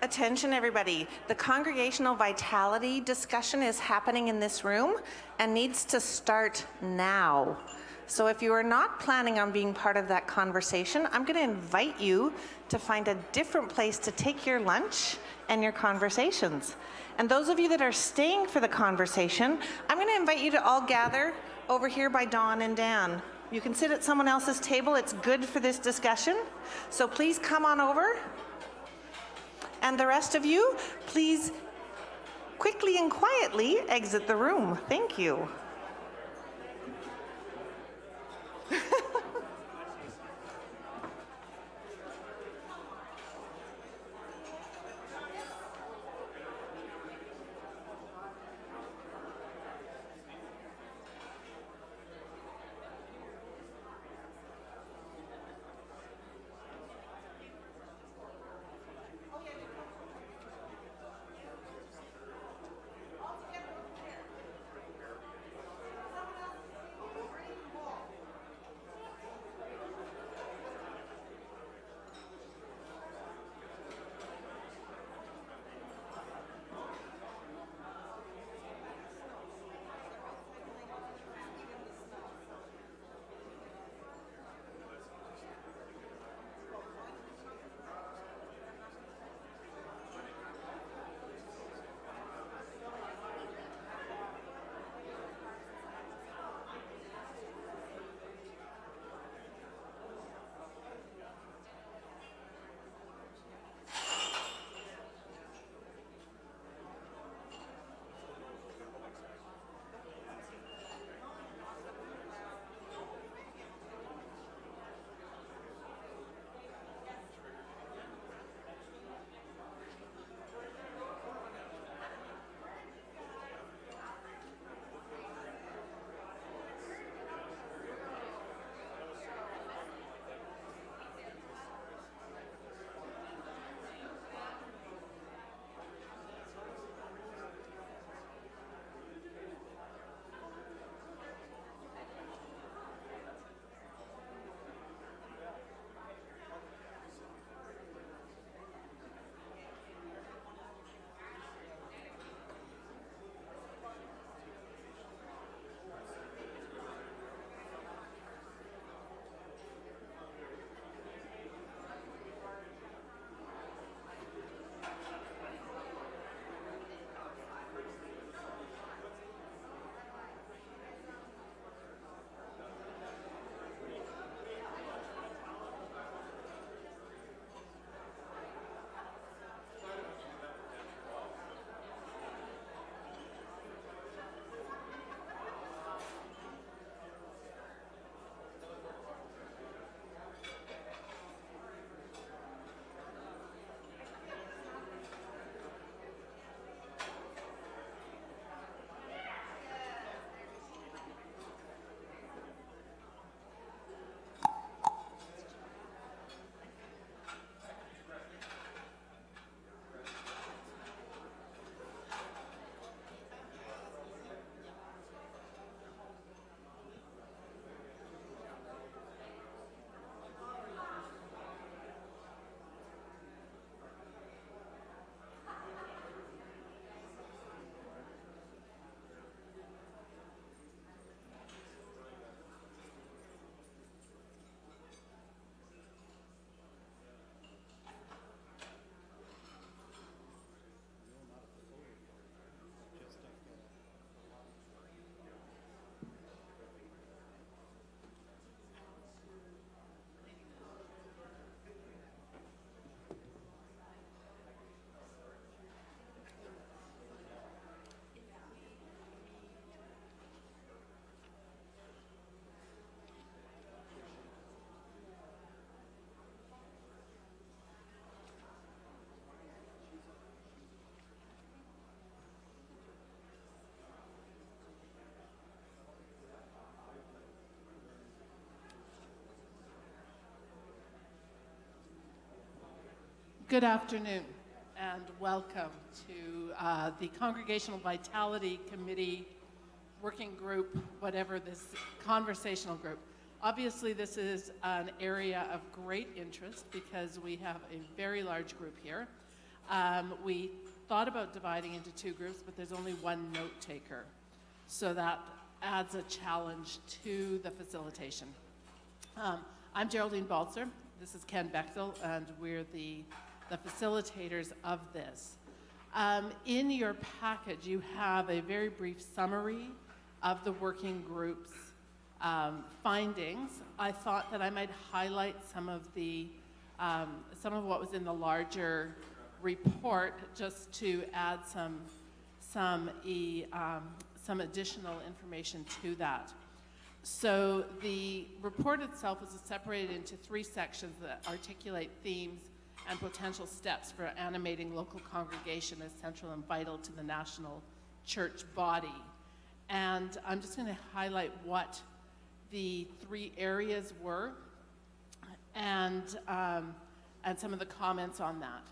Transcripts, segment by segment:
Attention everybody, the congregational vitality discussion is happening in this room and needs to start now. So if you are not planning on being part of that conversation, I'm going to invite you to find a different place to take your lunch and your conversations. And those of you that are staying for the conversation, I'm going to invite you to all gather over here by Dawn and Dan. You can sit at someone else's table. It's good for this discussion. So please come on over. And the rest of you, please quickly and quietly exit the room. Thank you. Good afternoon and welcome to the Congregational Vitality Committee working group, whatever this conversational group. Obviously this is an area of great interest because we have a very large group here. We thought about dividing into two groups, but there's only one note taker. So that adds a challenge to the facilitation. I'm Geraldine Balzer. This is Ken Bechtel, and we're the facilitators of this. In your package, you have a very brief summary of the working group's findings. I thought that I might highlight some of what was in the larger report, just to add some additional information to that. So the report itself is separated into 3 sections that articulate themes and potential steps for animating local congregation as central and vital to the national church body. And I'm just going to highlight what the 3 areas were and some of the comments on that.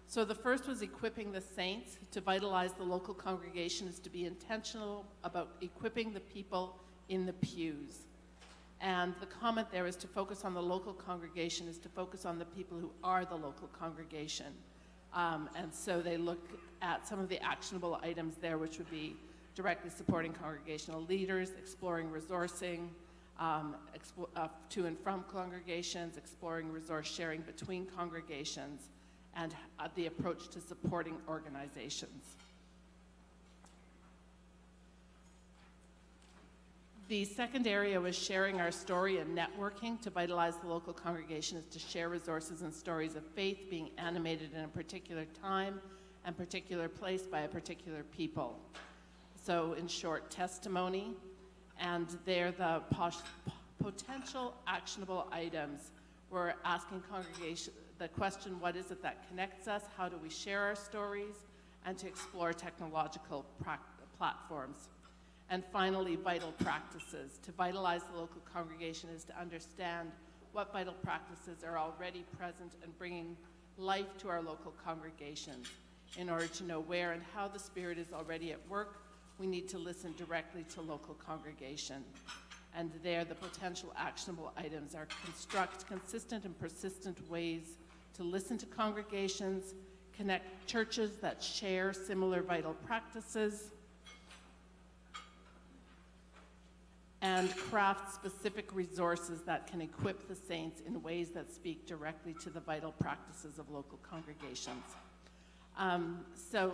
So the first was equipping the saints. To vitalize the local congregation is to be intentional about equipping the people in the pews. And the comment there is to focus on the local congregation is to focus on the people who are the local congregation. And so they look at some of the actionable items there, which would be directly supporting congregational leaders, exploring resourcing, to and from congregations, exploring resource sharing between congregations, and the approach to supporting organizations. The second area was sharing our story and networking. To vitalize the local congregation is to share resources and stories of faith being animated in a particular time and particular place by a particular people. So in short, testimony, and they're the potential actionable items. We're asking congregation the question, what is it that connects us? How do we share our stories? And to explore technological platforms. And finally, vital practices. To vitalize the local congregation is to understand what vital practices are already present and bringing life to our local congregations. In order to know where and how the Spirit is already at work, we need to listen directly to local congregation. And there, the potential actionable items are construct consistent and persistent ways to listen to congregations, connect churches that share similar vital practices, and craft specific resources that can equip the saints in ways that speak directly to the vital practices of local congregations. So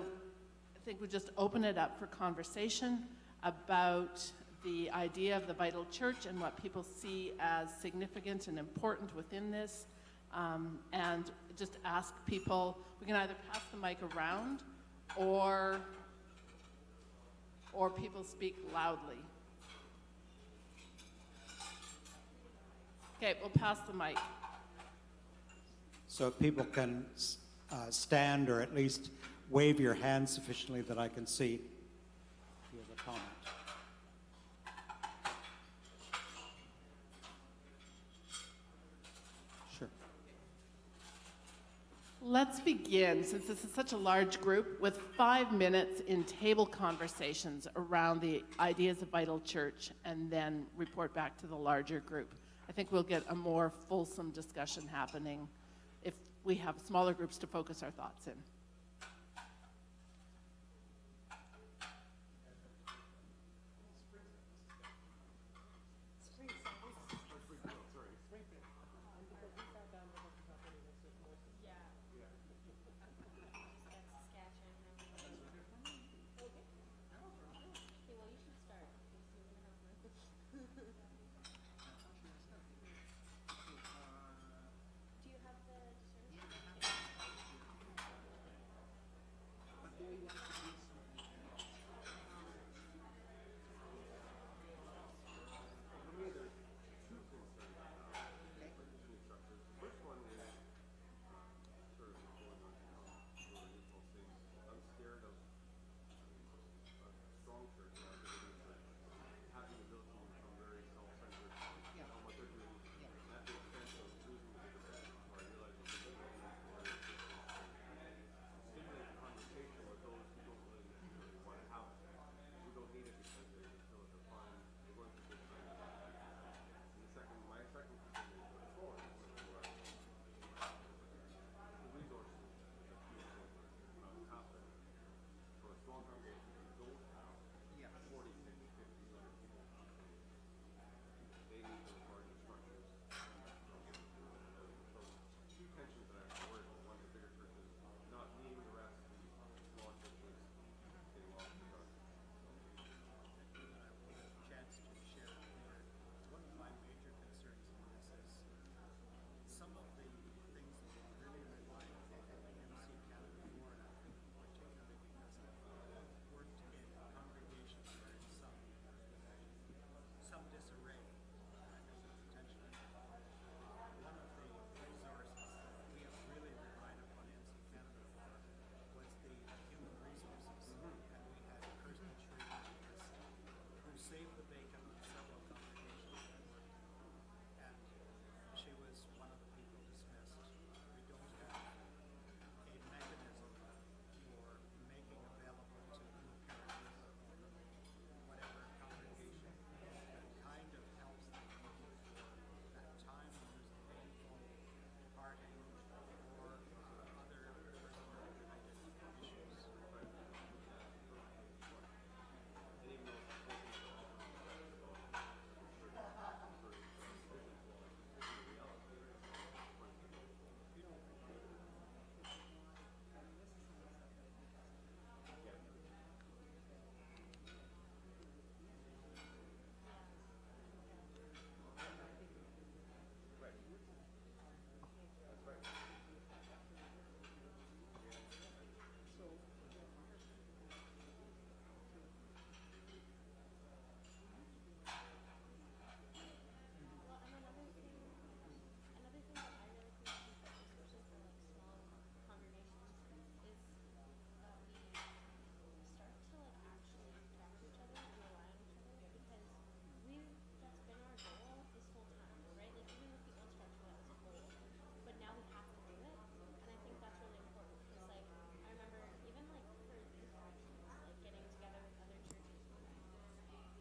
I think we'll just open it up for conversation about the idea of the vital church and what people see as significant and important within this. And just ask people, we can either pass the mic around or people speak loudly. Okay, we'll pass the mic. So if people can stand or at least wave your hand sufficiently that I can see if you have a comment. Sure. Let's begin, since this is such a large group, with 5 minutes in table conversations around the ideas of vital church, and then report back to the larger group. I think we'll get a more fulsome discussion happening if we have smaller groups to focus our thoughts in.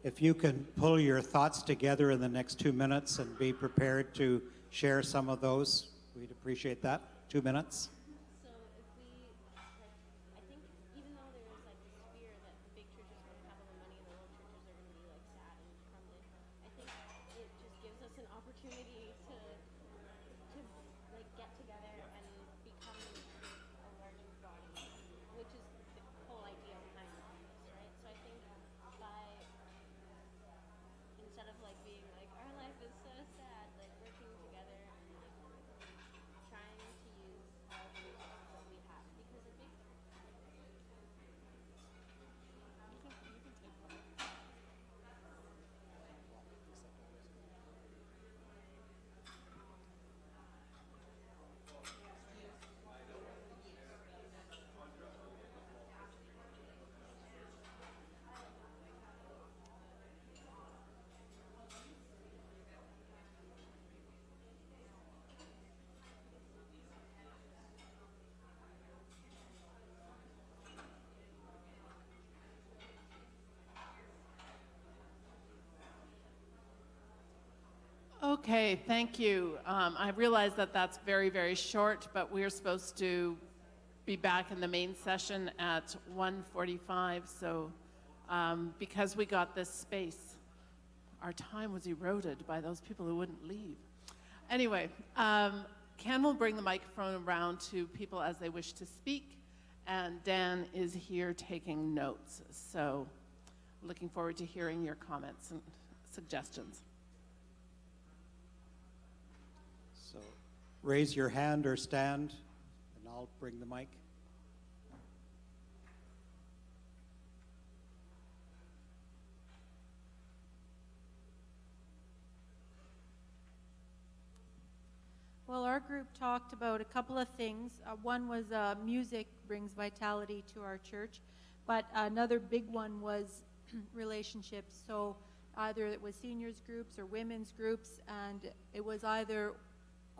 if you can pull your thoughts together in the next 2 minutes and be prepared to share some of those, we'd appreciate that. 2 minutes. So if we, like, I think even though there is like this fear that the big churches won't have all the money and the little churches are going to be like sad and crumbling, I think it just gives us an opportunity to like get together and become a larger body, which is the whole idea behind all this, right? So I think by instead of like being like our life is so sad, like working together and like trying to use all the resources that we have because a big Okay, thank you. I realize that that's very, very short, but we're supposed to be back in the main session at 1:45. So because we got this space, our time was eroded by those people who wouldn't leave. Anyway, Ken will bring the microphone around to people as they wish to speak, and Dan is here taking notes. So looking forward to hearing your comments and suggestions. So raise your hand or stand, and I'll bring the mic. Well, our group talked about a couple of things. One was music brings vitality to our church, but another big one was relationships. So either it was seniors groups or women's groups, and it was either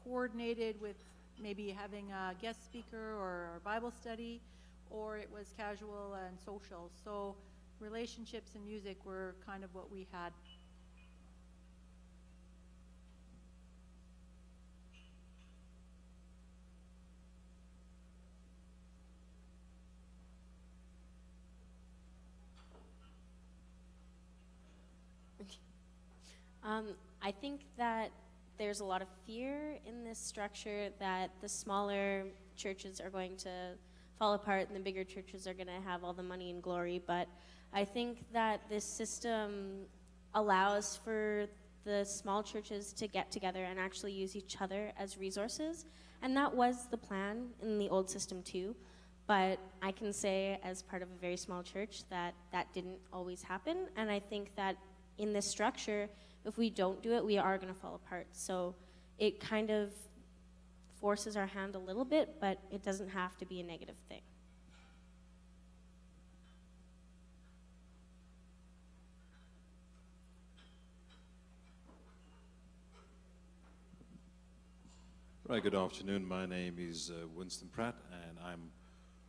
coordinated with maybe having a guest speaker or a Bible study, or it was casual and social. So relationships and music were kind of what we had. I think that there's a lot of fear in this structure that the smaller churches are going to fall apart and the bigger churches are going to have all the money and glory. But I think that this system allows for the small churches to get together and actually use each other as resources. And that was the plan in the old system too. But I can say as part of a very small church that that didn't always happen. And I think that in this structure, if we don't do it, we are going to fall apart. So it kind of forces our hand a little bit, but it doesn't have to be a negative thing. Right, good afternoon. My name is Winston Pratt, and I'm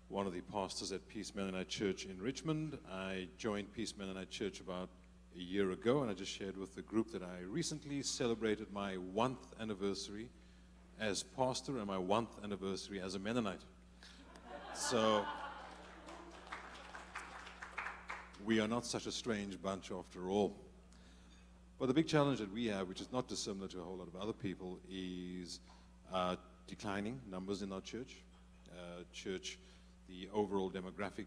one of the pastors at Peace Mennonite Church in Richmond. I joined Peace Mennonite Church about a year ago, and I just shared with the group that I recently celebrated my 1st anniversary as pastor and my 1st anniversary as a Mennonite. So we are not such a strange bunch after all. But the big challenge that we have, which is not dissimilar to a whole lot of other people, is declining numbers in our church. The overall demographic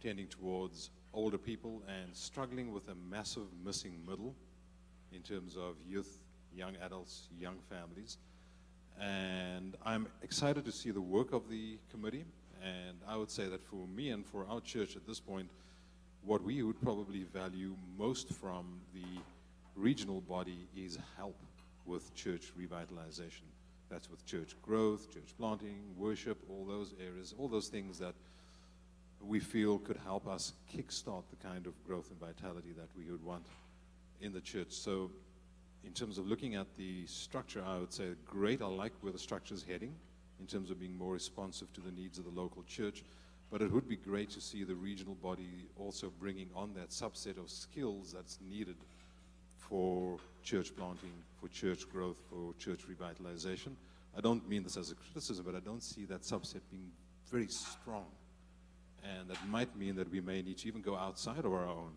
tending towards older people and struggling with a massive missing middle in terms of youth, young adults, young families. And I'm excited to see the work of the committee. And I would say that for me and for our church at this point, what we would probably value most from the regional body is help with church revitalization. That's with church growth, church planting, worship, all those areas, all those things that we feel could help us kickstart the kind of growth and vitality that we would want in the church. So in terms of looking at the structure, I would say great. I like where the structure is heading in terms of being more responsive to the needs of the local church. But it would be great to see the regional body also bringing on that subset of skills that's needed for church planting, for church growth, for church revitalization. I don't mean this as a criticism, but I don't see that subset being very strong. And that might mean that we may need to even go outside of our own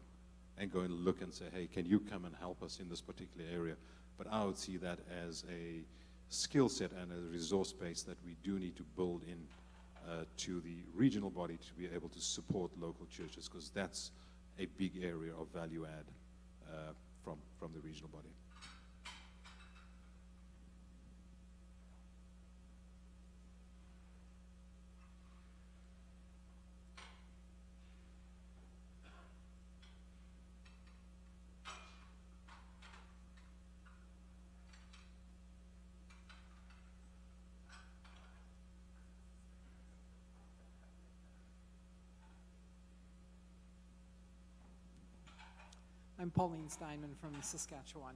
and go and look and say, hey, can you come and help us in this particular area? But I would see that as a skill set and a resource base that we do need to build in to the regional body to be able to support local churches, because that's a big area of value add from the regional body. I'm Pauline Steinman from Saskatchewan.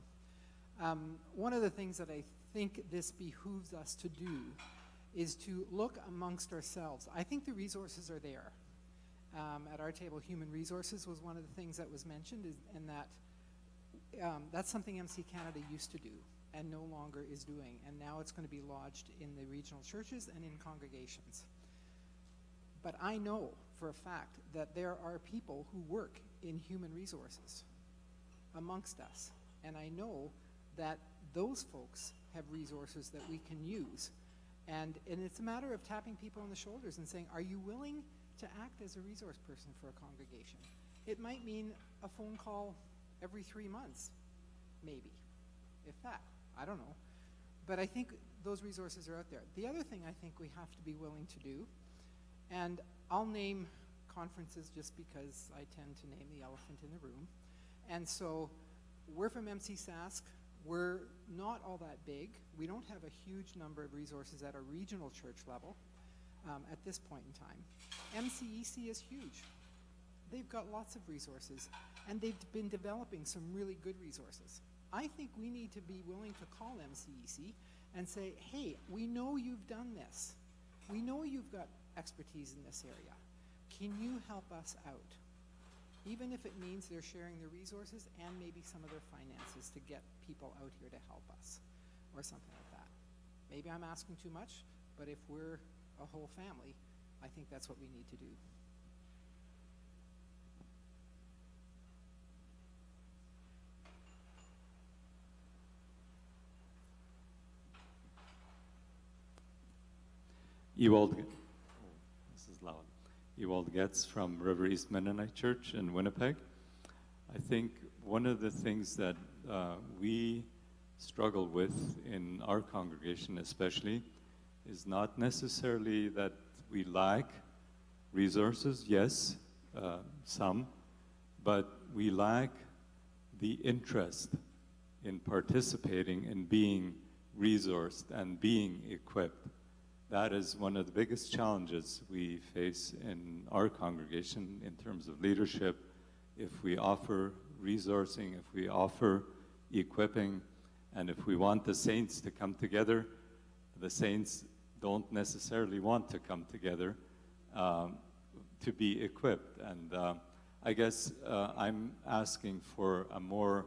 One of the things that I think this behooves us to do is to look amongst ourselves. I think the resources are there. At our table, human resources was one of the things that was mentioned, and that's something MC Canada used to do and no longer is doing, and now it's going to be lodged in the regional churches and in congregations. But I know for a fact that there are people who work in human resources amongst us, and I know that those folks have resources that we can use, and it's a matter of tapping people on the shoulders and saying, are you willing to act as a resource person for a congregation? It might mean a phone call every 3 months, maybe, if that, I don't know, but I think those resources are out there. The other thing I think we have to be willing to do, and I'll name conferences just because I tend to name the elephant in the room. And so we're from MC Sask. We're not all that big. We don't have a huge number of resources at a regional church level at this point in time. MCEC is huge. They've got lots of resources, and they've been developing some really good resources. I think we need to be willing to call MCEC and say, hey, we know you've done this. We know you've got expertise in this area. Can you help us out? Even if it means they're sharing their resources and maybe some of their finances to get people out here to help us, or something like that. Maybe I'm asking too much, but if we're a whole family, I think that's what we need to do. This is loud. Ewald Getz from River East Mennonite Church in Winnipeg. I think one of the things that we struggle with in our congregation especially is not necessarily that we lack resources, yes, some, but we lack the interest in participating and being resourced and being equipped. That is one of the biggest challenges we face in our congregation in terms of leadership. If we offer resourcing, if we offer equipping, and if we want the saints to come together, the saints don't necessarily want to come together to be equipped. And I guess I'm asking for a more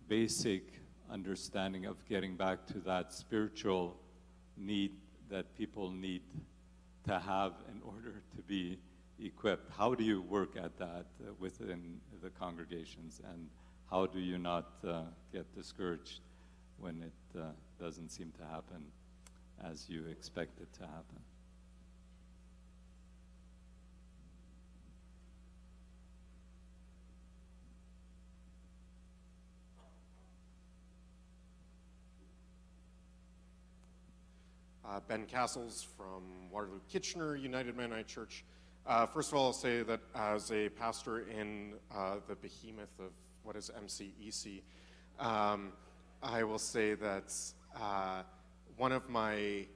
basic understanding of getting back to that spiritual need that people need to have in order to be equipped. How do you work at that within the congregations, and how do you not get discouraged when it doesn't seem to happen as you expect it to happen? Ben Castles from Waterloo Kitchener United Mennonite Church. First of all, I'll say that as a pastor in the behemoth of what is MCEC, I will say that one of my,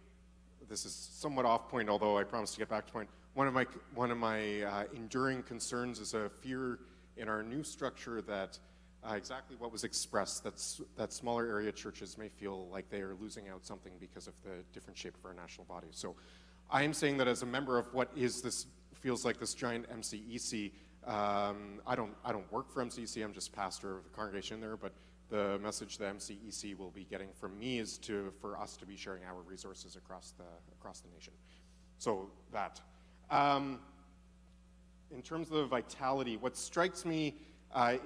this is somewhat off point, although I promise to get back to point, one of my enduring concerns is a fear in our new structure that exactly what was expressed, that smaller area churches may feel like they are losing out something because of the different shape of our national body. So I am saying that as a member of what is this feels like this giant MCEC. I don't work for MCEC. I'm just pastor of the congregation there. But the message the MCEC will be getting from me is for us to be sharing our resources across the nation. So that. In terms of vitality, what strikes me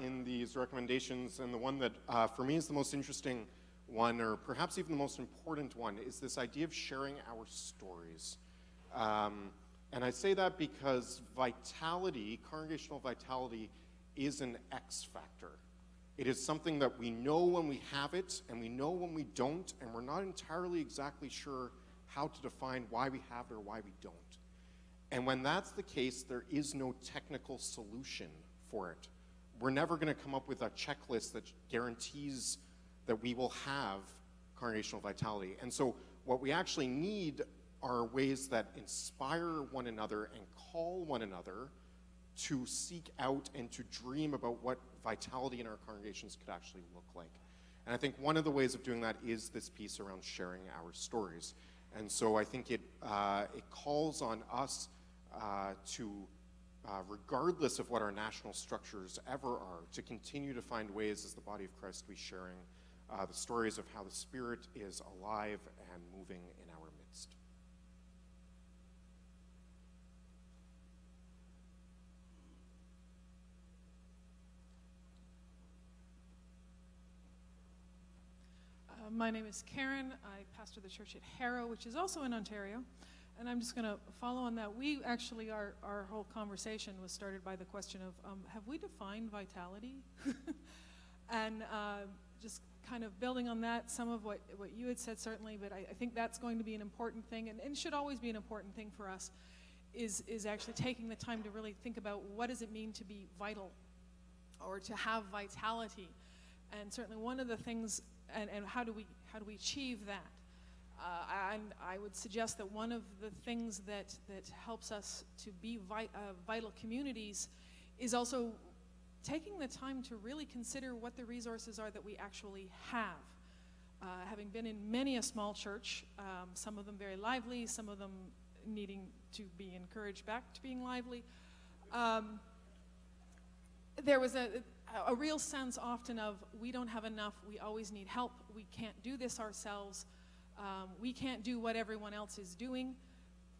in these recommendations, and the one that for me is the most interesting one, or perhaps even the most important one, is this idea of sharing our stories. And I say that because vitality, congregational vitality, is an X factor. It is something that we know when we have it, and we know when we don't, and we're not entirely exactly sure how to define why we have it or why we don't. And when that's the case, there is no technical solution for it. We're never going to come up with a checklist that guarantees that we will have congregational vitality. And so what we actually need are ways that inspire one another and call one another to seek out and to dream about what vitality in our congregations could actually look like. And I think one of the ways of doing that is this piece around sharing our stories. And so I think it calls on us to, regardless of what our national structures ever are, to continue to find ways as the body of Christ to be sharing the stories of how the Spirit is alive and moving in our midst. My name is Karen. I pastor the church at Harrow, which is also in Ontario. And I'm just going to follow on that. We actually, our whole conversation was started by the question of, have we defined vitality? And just kind of building on that, some of what you had said certainly, but I think that's going to be an important thing, and should always be an important thing for us, is actually taking the time to really think about what does it mean to be vital or to have vitality. And certainly one of the things, and how do we achieve that? And I would suggest that one of the things that helps us to be vital communities is also taking the time to really consider what the resources are that we actually have. Having been in many a small church, some of them very lively, some of them needing to be encouraged back to being lively, there was a real sense often of, we don't have enough, we always need help, we can't do this ourselves, we can't do what everyone else is doing,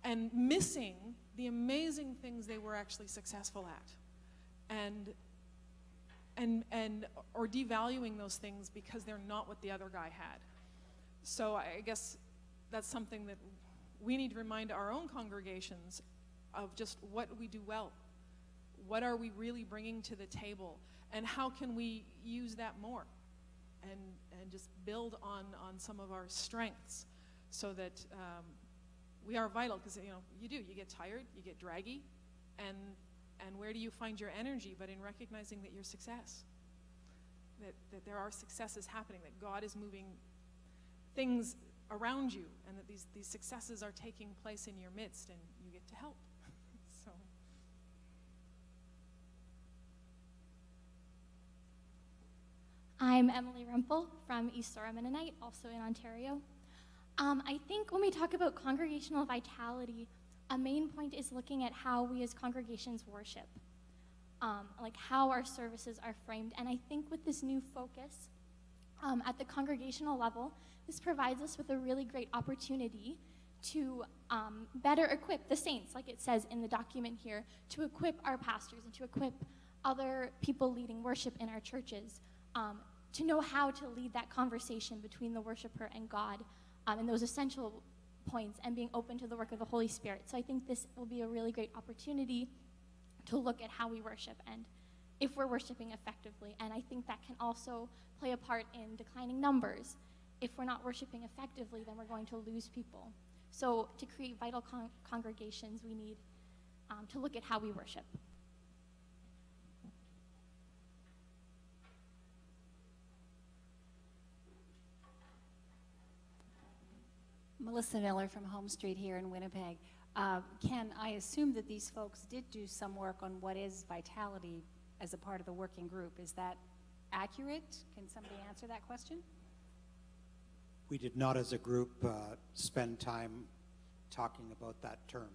and missing the amazing things they were actually successful at, or devaluing those things because they're not what the other guy had. So I guess that's something that we need to remind our own congregations of, just what we do well. What are we really bringing to the table? And how can we use that more? And just build on some of our strengths so that we are vital. Because, you get tired, you get draggy, and where do you find your energy but in recognizing that your success, that there are successes happening, that God is moving things around you, and that these successes are taking place in your midst, and you get to help. So. I'm Emily Rempel from East Sora Mennonite, also in Ontario. I think when we talk about congregational vitality, a main point is looking at how we as congregations worship, like how our services are framed. And I think with this new focus at the congregational level, this provides us with a really great opportunity to better equip the saints, like it says in the document here, to equip our pastors and to equip other people leading worship in our churches, to know how to lead that conversation between the worshiper and God, and those essential points, and being open to the work of the Holy Spirit. So I think this will be a really great opportunity to look at how we worship and if we're worshiping effectively. And I think that can also play a part in declining numbers. If we're not worshiping effectively, then we're going to lose people. So to create vital congregations, we need to look at how we worship. Melissa Miller from Home Street here in Winnipeg. Ken, I assume that these folks did do some work on what is vitality as a part of the working group. Is that accurate? Can somebody answer that question? We did not as a group spend time talking about that term.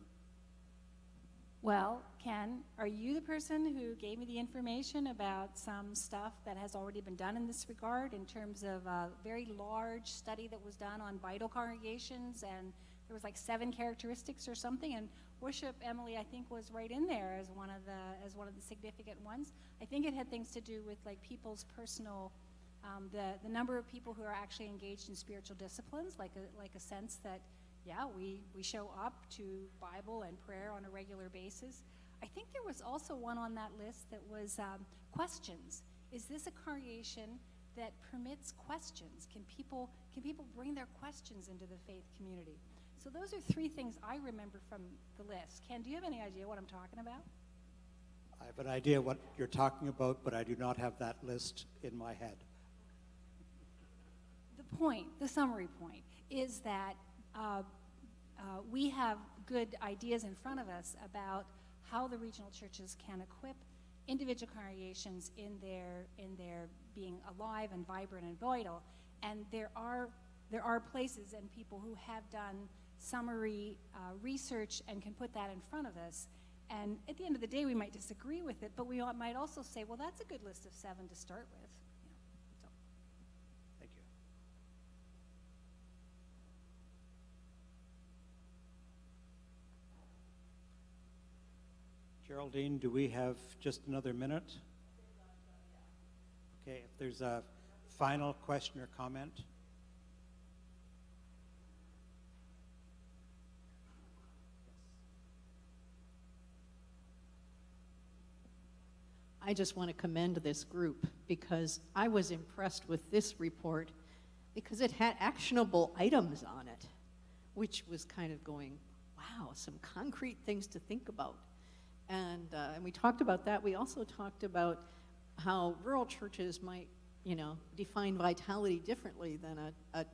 Well, Ken, are you the person who gave me the information about some stuff that has already been done in this regard in terms of a very large study that was done on vital congregations, and there was like 7 characteristics or something, and worship, Emily, I think was right in there as one of the significant ones. I think it had things to do with like people's personal, the number of people who are actually engaged in spiritual disciplines, like a sense that, yeah, we show up to Bible and prayer on a regular basis. I think there was also one on that list that was questions. Is this a congregation that permits questions? Can people bring their questions into the faith community? So those are 3 things I remember from the list. Ken, do you have any idea what I'm talking about? I have an idea what you're talking about, but I do not have that list in my head. The summary point, is that we have good ideas in front of us about how the regional churches can equip individual congregations in their being alive and vibrant and vital. And there are places and people who have done summary research and can put that in front of us. And at the end of the day, we might disagree with it, but we might also say, well, that's a good list of 7 to start with. So. Thank you. Geraldine, do we have just another minute? Okay, if there's a final question or comment. I just want to commend this group because I was impressed with this report because it had actionable items on it, which was kind of going, wow, some concrete things to think about. And we talked about that. We also talked about how rural churches might, define vitality differently than a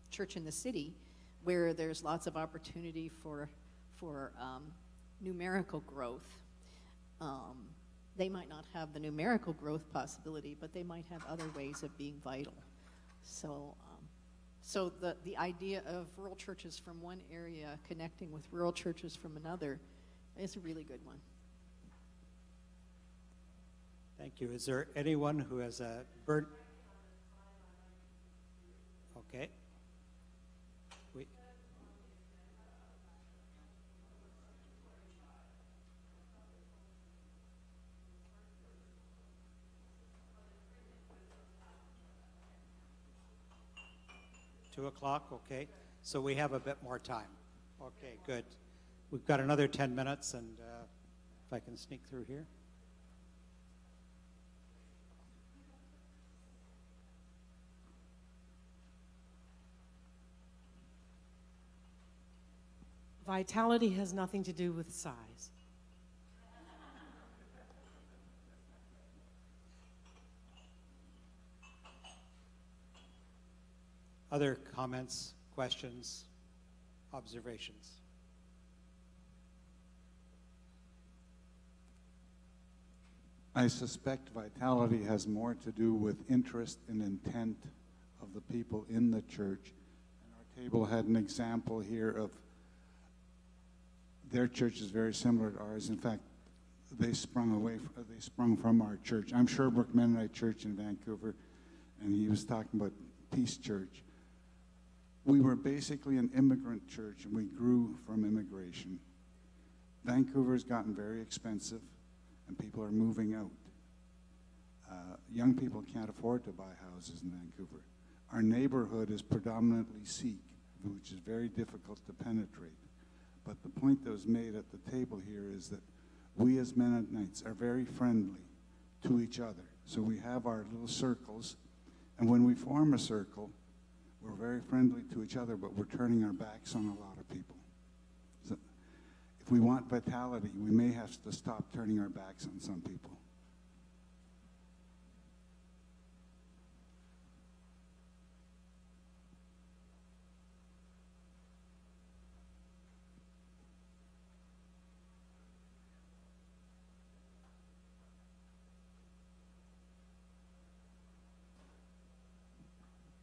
church in the city, where there's lots of opportunity for numerical growth. They might not have the numerical growth possibility, but they might have other ways of being vital. So the idea of rural churches from one area connecting with rural churches from another is a really good one. Thank you. Is there anyone who has a burden? Okay. 2 o'clock, okay. So we have a bit more time. Okay, good. We've got another 10 minutes, and if I can sneak through here. Vitality has nothing to do with size. Other comments, questions, observations? I suspect vitality has more to do with interest and intent of the people in the church. And our table had an example here of their church is very similar to ours. In fact, they sprung from our church. I'm Sherbrooke Mennonite Church in Vancouver, and he was talking about Peace Church. We were basically an immigrant church, and we grew from immigration. Vancouver's gotten very expensive, and people are moving out. Young people can't afford to buy houses in Vancouver. Our neighborhood is predominantly Sikh, which is very difficult to penetrate. But the point that was made at the table here is that we as Mennonites are very friendly to each other. So we have our little circles, and when we form a circle, we're very friendly to each other, but we're turning our backs on a lot of people. So if we want vitality, we may have to stop turning our backs on some people.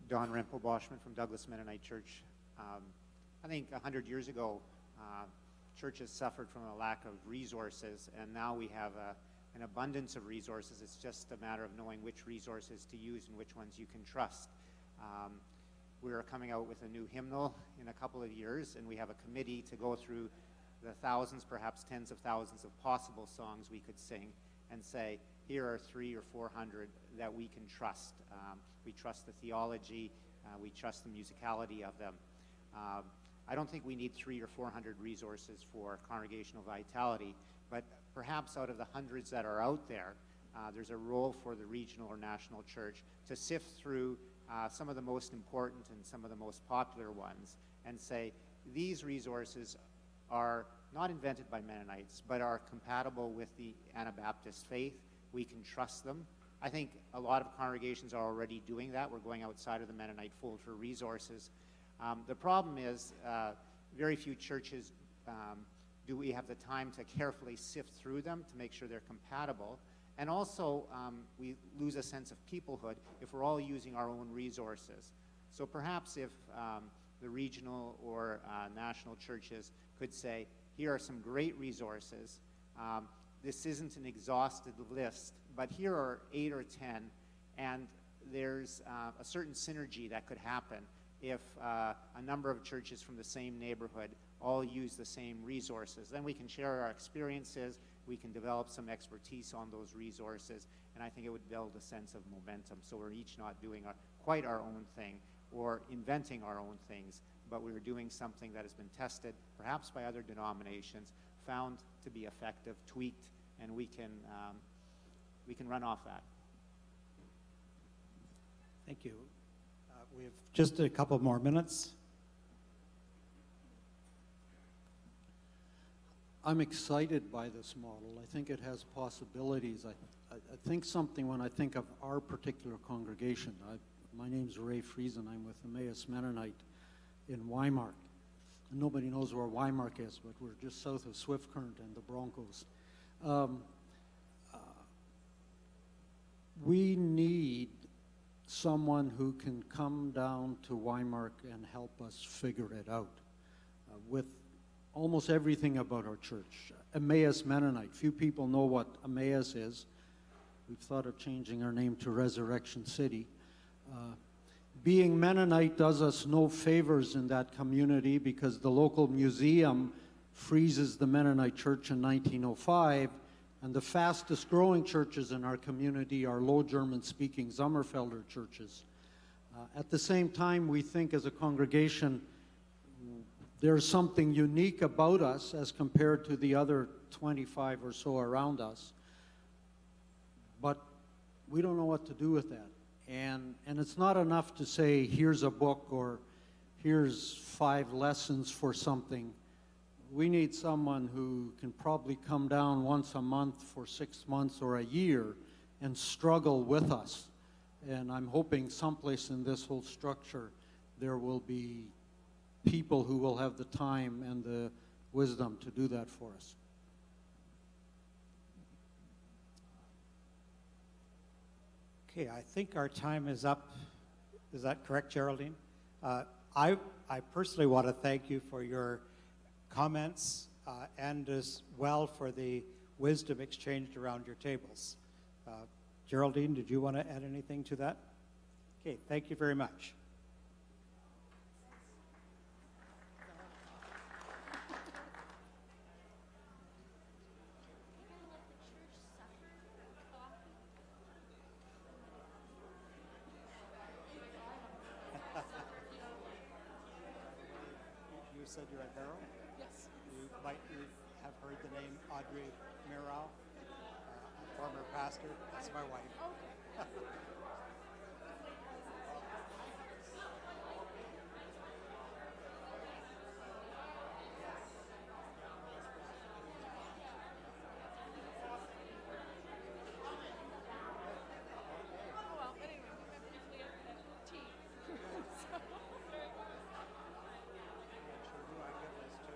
Don Rempel-Boschman from Douglas Mennonite Church. I think 100 years ago, churches suffered from a lack of resources, and now we have an abundance of resources. It's just a matter of knowing which resources to use and which ones you can trust. We're coming out with a new hymnal in a couple of years, and we have a committee to go through the thousands, perhaps tens of thousands of possible songs we could sing and say, here are 300 or 400 that we can trust. We trust the theology, we trust the musicality of them. I don't think we need 300 or 400 resources for congregational vitality, but perhaps out of the hundreds that are out there, there's a role for the regional or national church to sift through some of the most important and some of the most popular ones and say, these resources are not invented by Mennonites, but are compatible with the Anabaptist faith. We can trust them. I think a lot of congregations are already doing that. We're going outside of the Mennonite fold for resources. The problem is very few churches do we have the time to carefully sift through them to make sure they're compatible. And also, we lose a sense of peoplehood if we're all using our own resources. So perhaps if the regional or national churches could say, here are some great resources. This isn't an exhaustive list, but here are 8 or 10, and there's a certain synergy that could happen if a number of churches from the same neighborhood all use the same resources. Then we can share our experiences, we can develop some expertise on those resources, and I think it would build a sense of momentum. So we're each not doing quite our own thing or inventing our own things, but we're doing something that has been tested, perhaps by other denominations, found to be effective, tweaked, and we can run off that. Thank you. We have just a couple more minutes. I'm excited by this model. I think it has possibilities. I think something when I think of our particular congregation. My name's Ray Friesen. I'm with Emmaus Mennonite in Weimark. And nobody knows where Weimark is, but we're just south of Swift Current and the Broncos. We need someone who can come down to Weimark and help us figure it out with almost everything about our church. Emmaus Mennonite. Few people know what Emmaus is. We've thought of changing our name to Resurrection City. Being Mennonite does us no favors in that community because the local museum freezes the Mennonite church in 1905, and the fastest growing churches in our community are low German-speaking Sommerfelder churches. At the same time, we think as a congregation there's something unique about us as compared to the other 25 or so around us, but we don't know what to do with that. And it's not enough to say, here's a book or here's 5 lessons for something. We need someone who can probably come down once a month for 6 months or a year and struggle with us. And I'm hoping someplace in this whole structure there will be people who will have the time and the wisdom to do that for us. Okay, I think our time is up. Is that correct, Geraldine? I personally want to thank you for your comments and as well for the wisdom exchanged around your tables. Geraldine, did you want to add anything to that? Okay, thank you very much. You said you're at Harrow? Yes. You might have heard the name Audrey Mirau, former pastor. That's my wife. Okay. Well, anyway, we met briefly at tea. So, Who I give this to?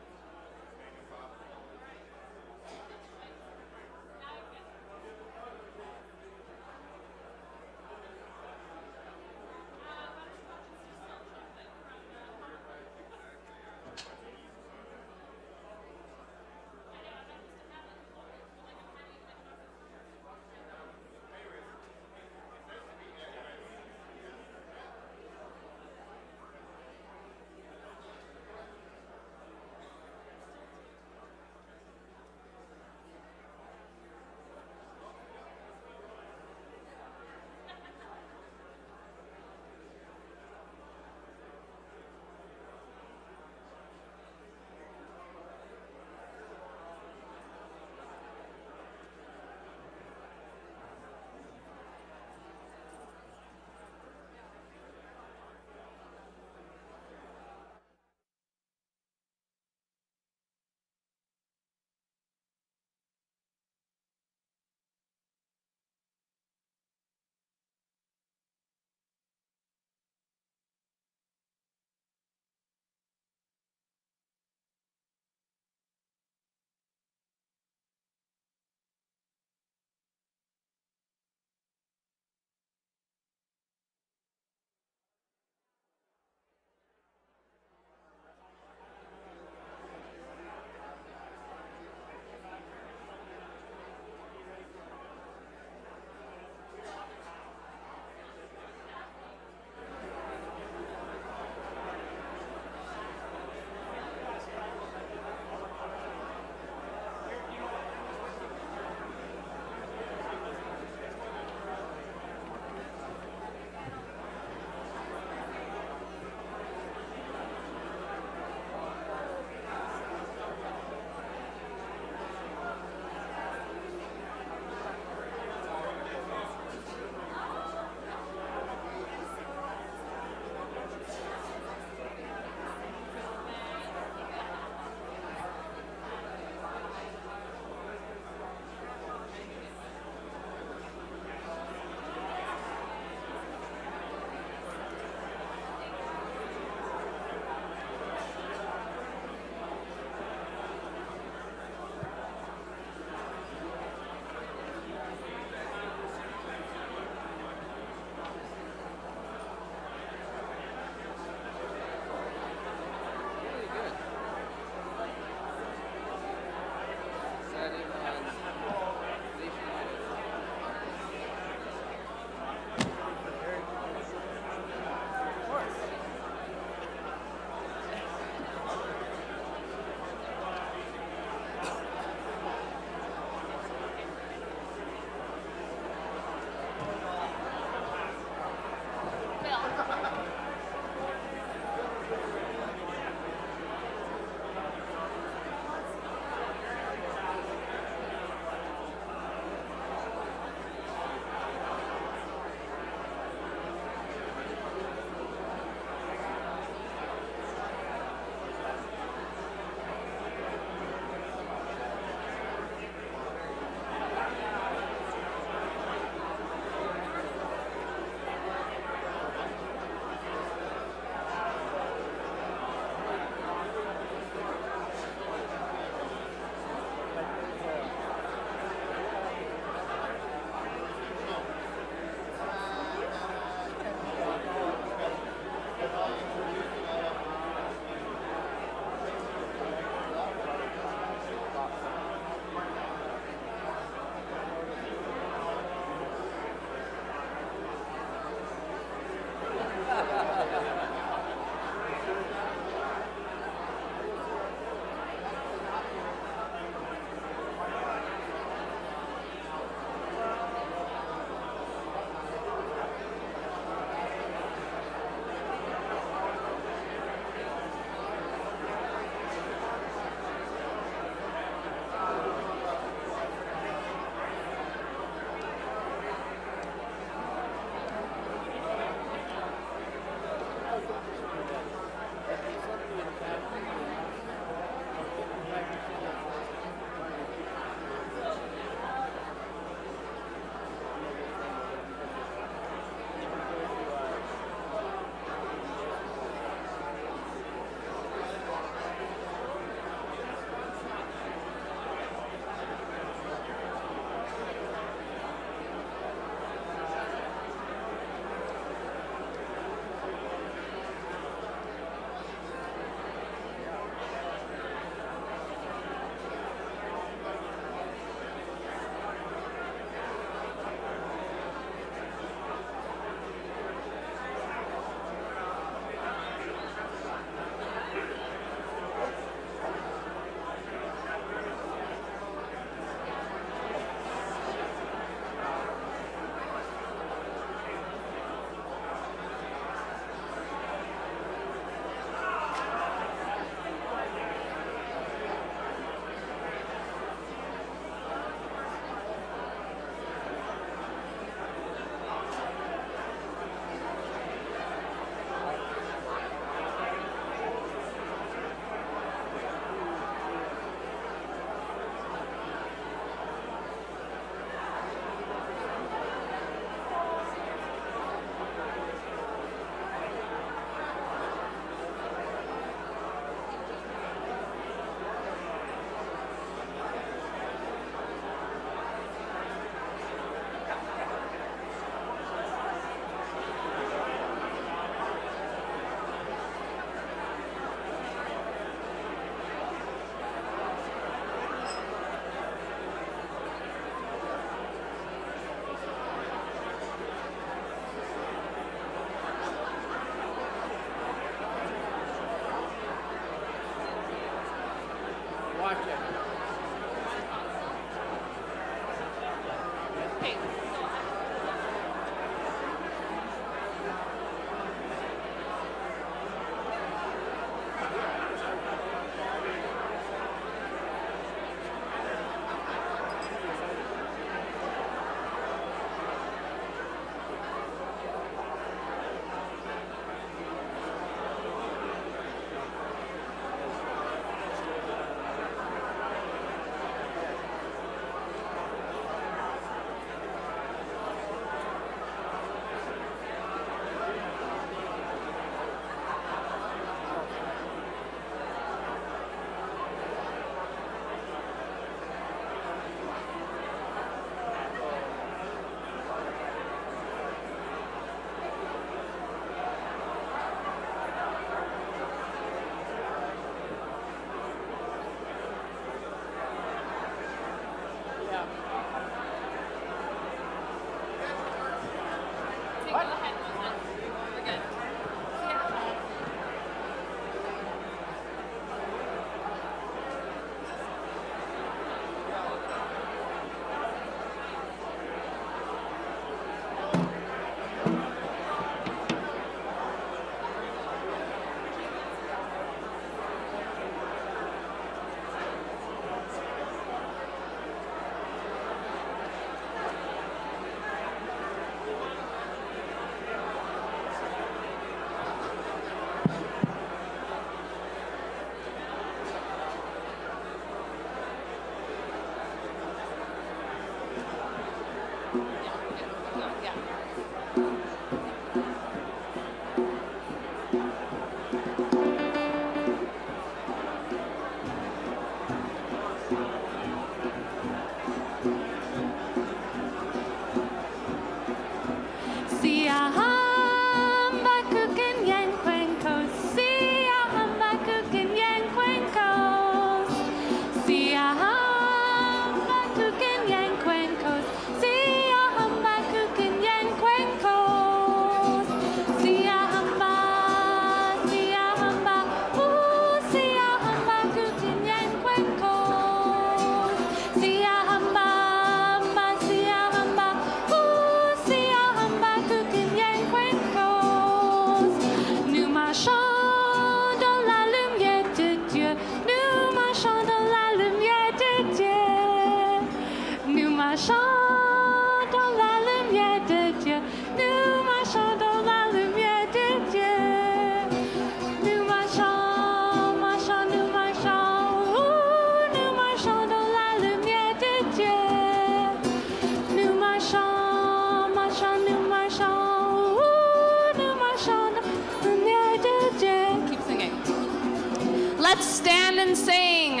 Let's stand and sing.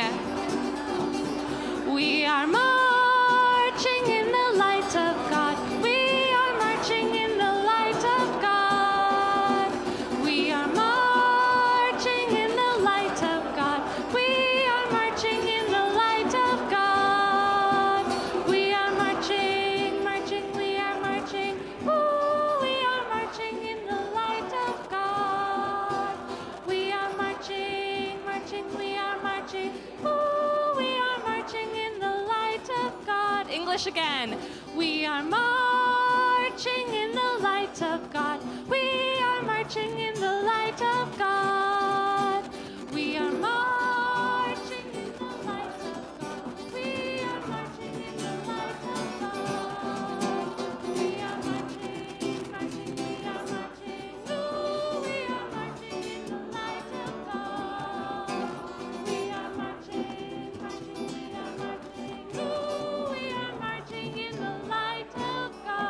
We are marching in the light of God. We are marching in the light of God. We are marching in the light of God. We are marching in the light of God. We are marching, marching, we are marching. Ooh, we are marching in the light of God. We are marching, marching, we are marching. Ooh, we are marching in the light of God. English again. We are marching in the light of God. We are marching in the light of God. We are marching in the light of God. We are marching in the light of God. We are marching, marching, we are marching. Ooh, we are marching in the light of God. We are marching, marching, we are marching. Ooh, we are marching in the light of God.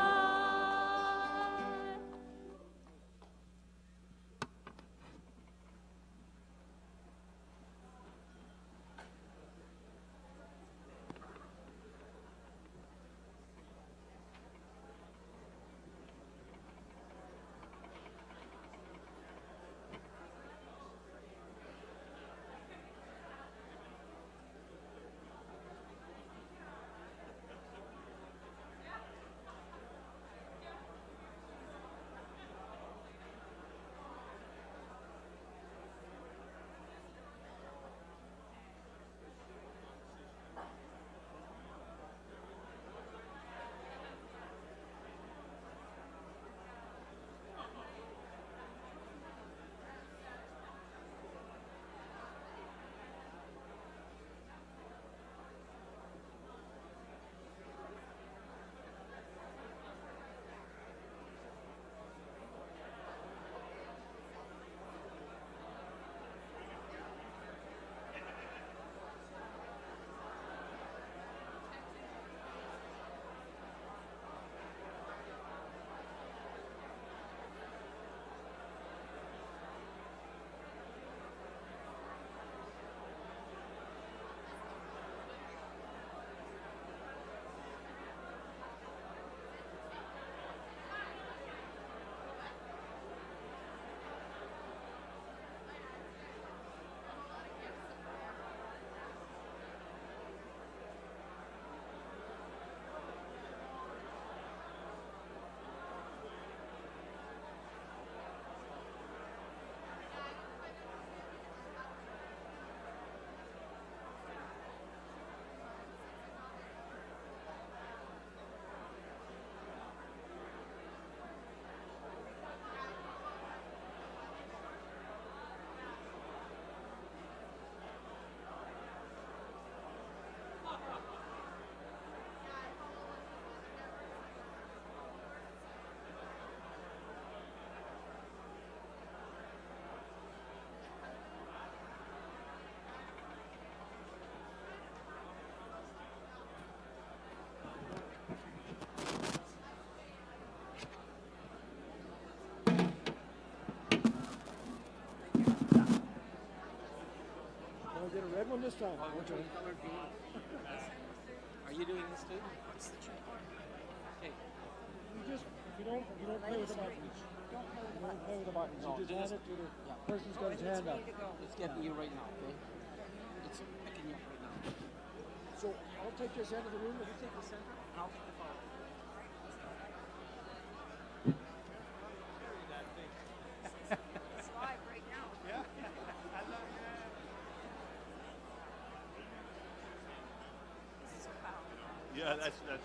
this time. Are you doing this too? Okay. You don't play with the buttons. You don't play with the buttons. You just hand it to the person who's got his hand up. It's getting you right now, okay? It's picking you up right now. So I'll take this end of the room, and you take the center, and I'll take the far. It's live right now. Yeah. Yeah, that's right.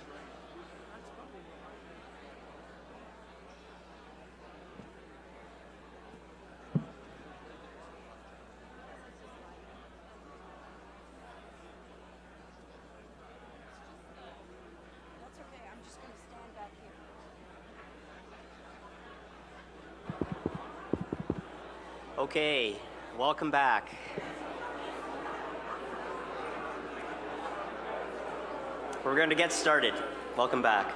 That's okay. I'm just going to stand back here. Okay, welcome back. We're going to get started. Welcome back.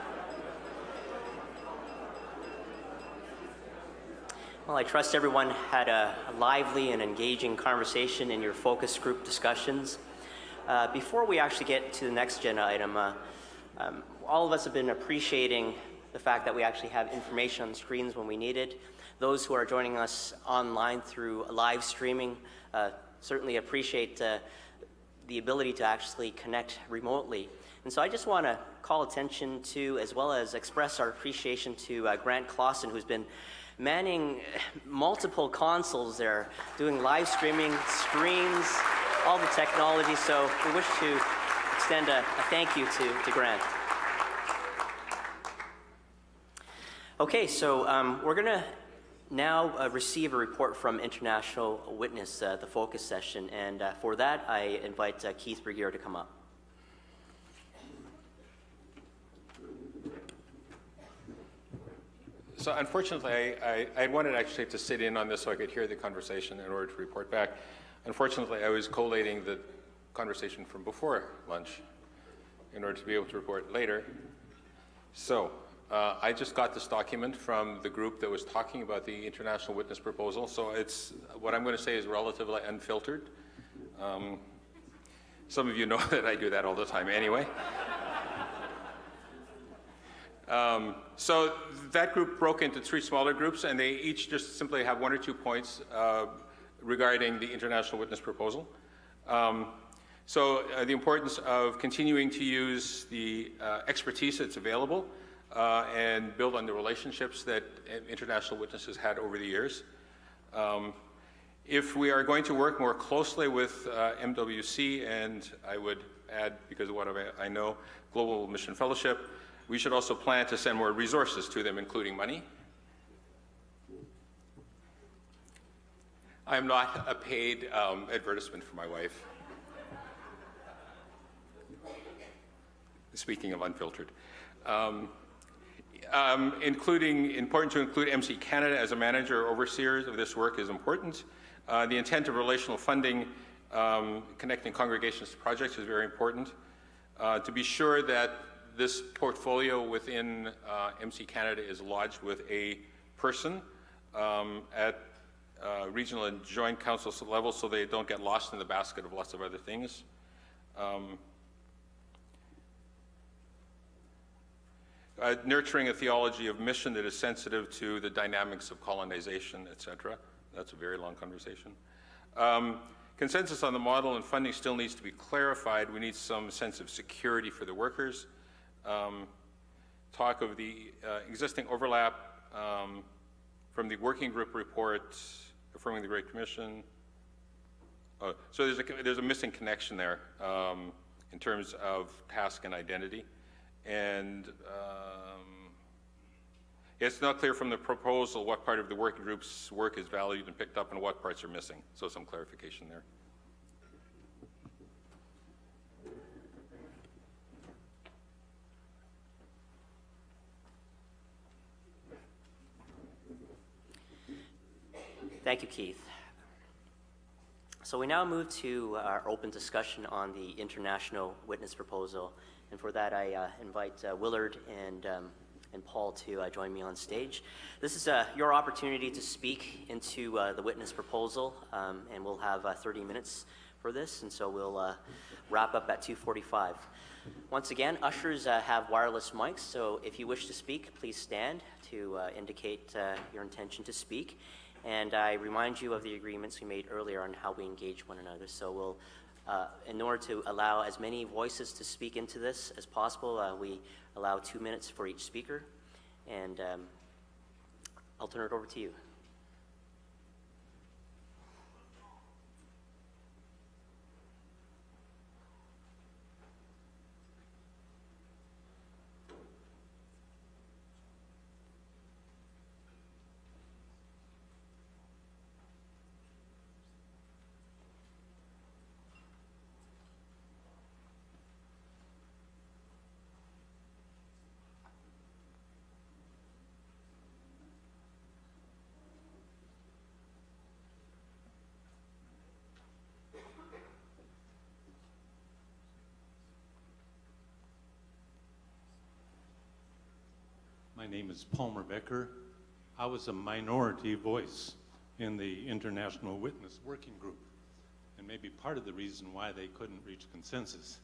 Well, I trust everyone had a lively and engaging conversation in your focus group discussions. Before we actually get to the next agenda item, all of us have been appreciating the fact that we actually have information on screens when we need it. Those who are joining us online through live streaming certainly appreciate the ability to actually connect remotely. And so I just want to call attention to, as well as express our appreciation to Grant Clausen, who's been manning multiple consoles there, doing live streaming, screens, all the technology. So we wish to extend a thank you to Grant. Okay, so we're going to now receive a report from International Witness, the focus session. And for that, I invite Keith Bergier to come up. So unfortunately, I wanted actually to sit in on this so I could hear the conversation in order to report back. Unfortunately, I was collating the conversation from before lunch in order to be able to report later. So I just got this document from the group that was talking about the International Witness proposal. So it's, what I'm going to say is relatively unfiltered. Some of you know that I do that all the time anyway. So that group broke into 3 smaller groups, and they each just simply have 1 or 2 points regarding the International Witness proposal. The importance of continuing to use the expertise that's available and build on the relationships that International Witness has had over the years. If we are going to work more closely with MWC, and I would add, because of what I know, Global Mission Fellowship, we should also plan to send more resources to them, including money. I'm not a paid advertisement for my wife. Speaking of unfiltered. Important to include MC Canada as a manager or overseer of this work is important. The intent of relational funding, connecting congregations to projects, is very important. To be sure that this portfolio within MC Canada is lodged with a person at regional and joint council level so they don't get lost in the basket of lots of other things. Nurturing a theology of mission that is sensitive to the dynamics of colonization, etc. That's a very long conversation. Consensus on the model and funding still needs to be clarified. We need some sense of security for the workers. Talk of the existing overlap from the working group report affirming the Great Commission. So there's a missing connection there in terms of task and identity. And it's not clear from the proposal what part of the working group's work is valued and picked up and what parts are missing. So some clarification there. Thank you, Keith. So we now move to our open discussion on the International Witness proposal. And for that, I invite Willard and Paul to join me on stage. This is your opportunity to speak into the witness proposal, and we'll have 30 minutes for this, and so we'll wrap up at 2:45. Once again, ushers have wireless mics, so if you wish to speak, please stand to indicate your intention to speak. And I remind you of the agreements we made earlier on how we engage one another. So we'll, in order to allow as many voices to speak into this as possible, we allow 2 minutes for each speaker. And I'll turn it over to you. My name is Palmer Becker. I was a minority voice in the International Witness Working Group, and maybe part of the reason why they couldn't reach consensus,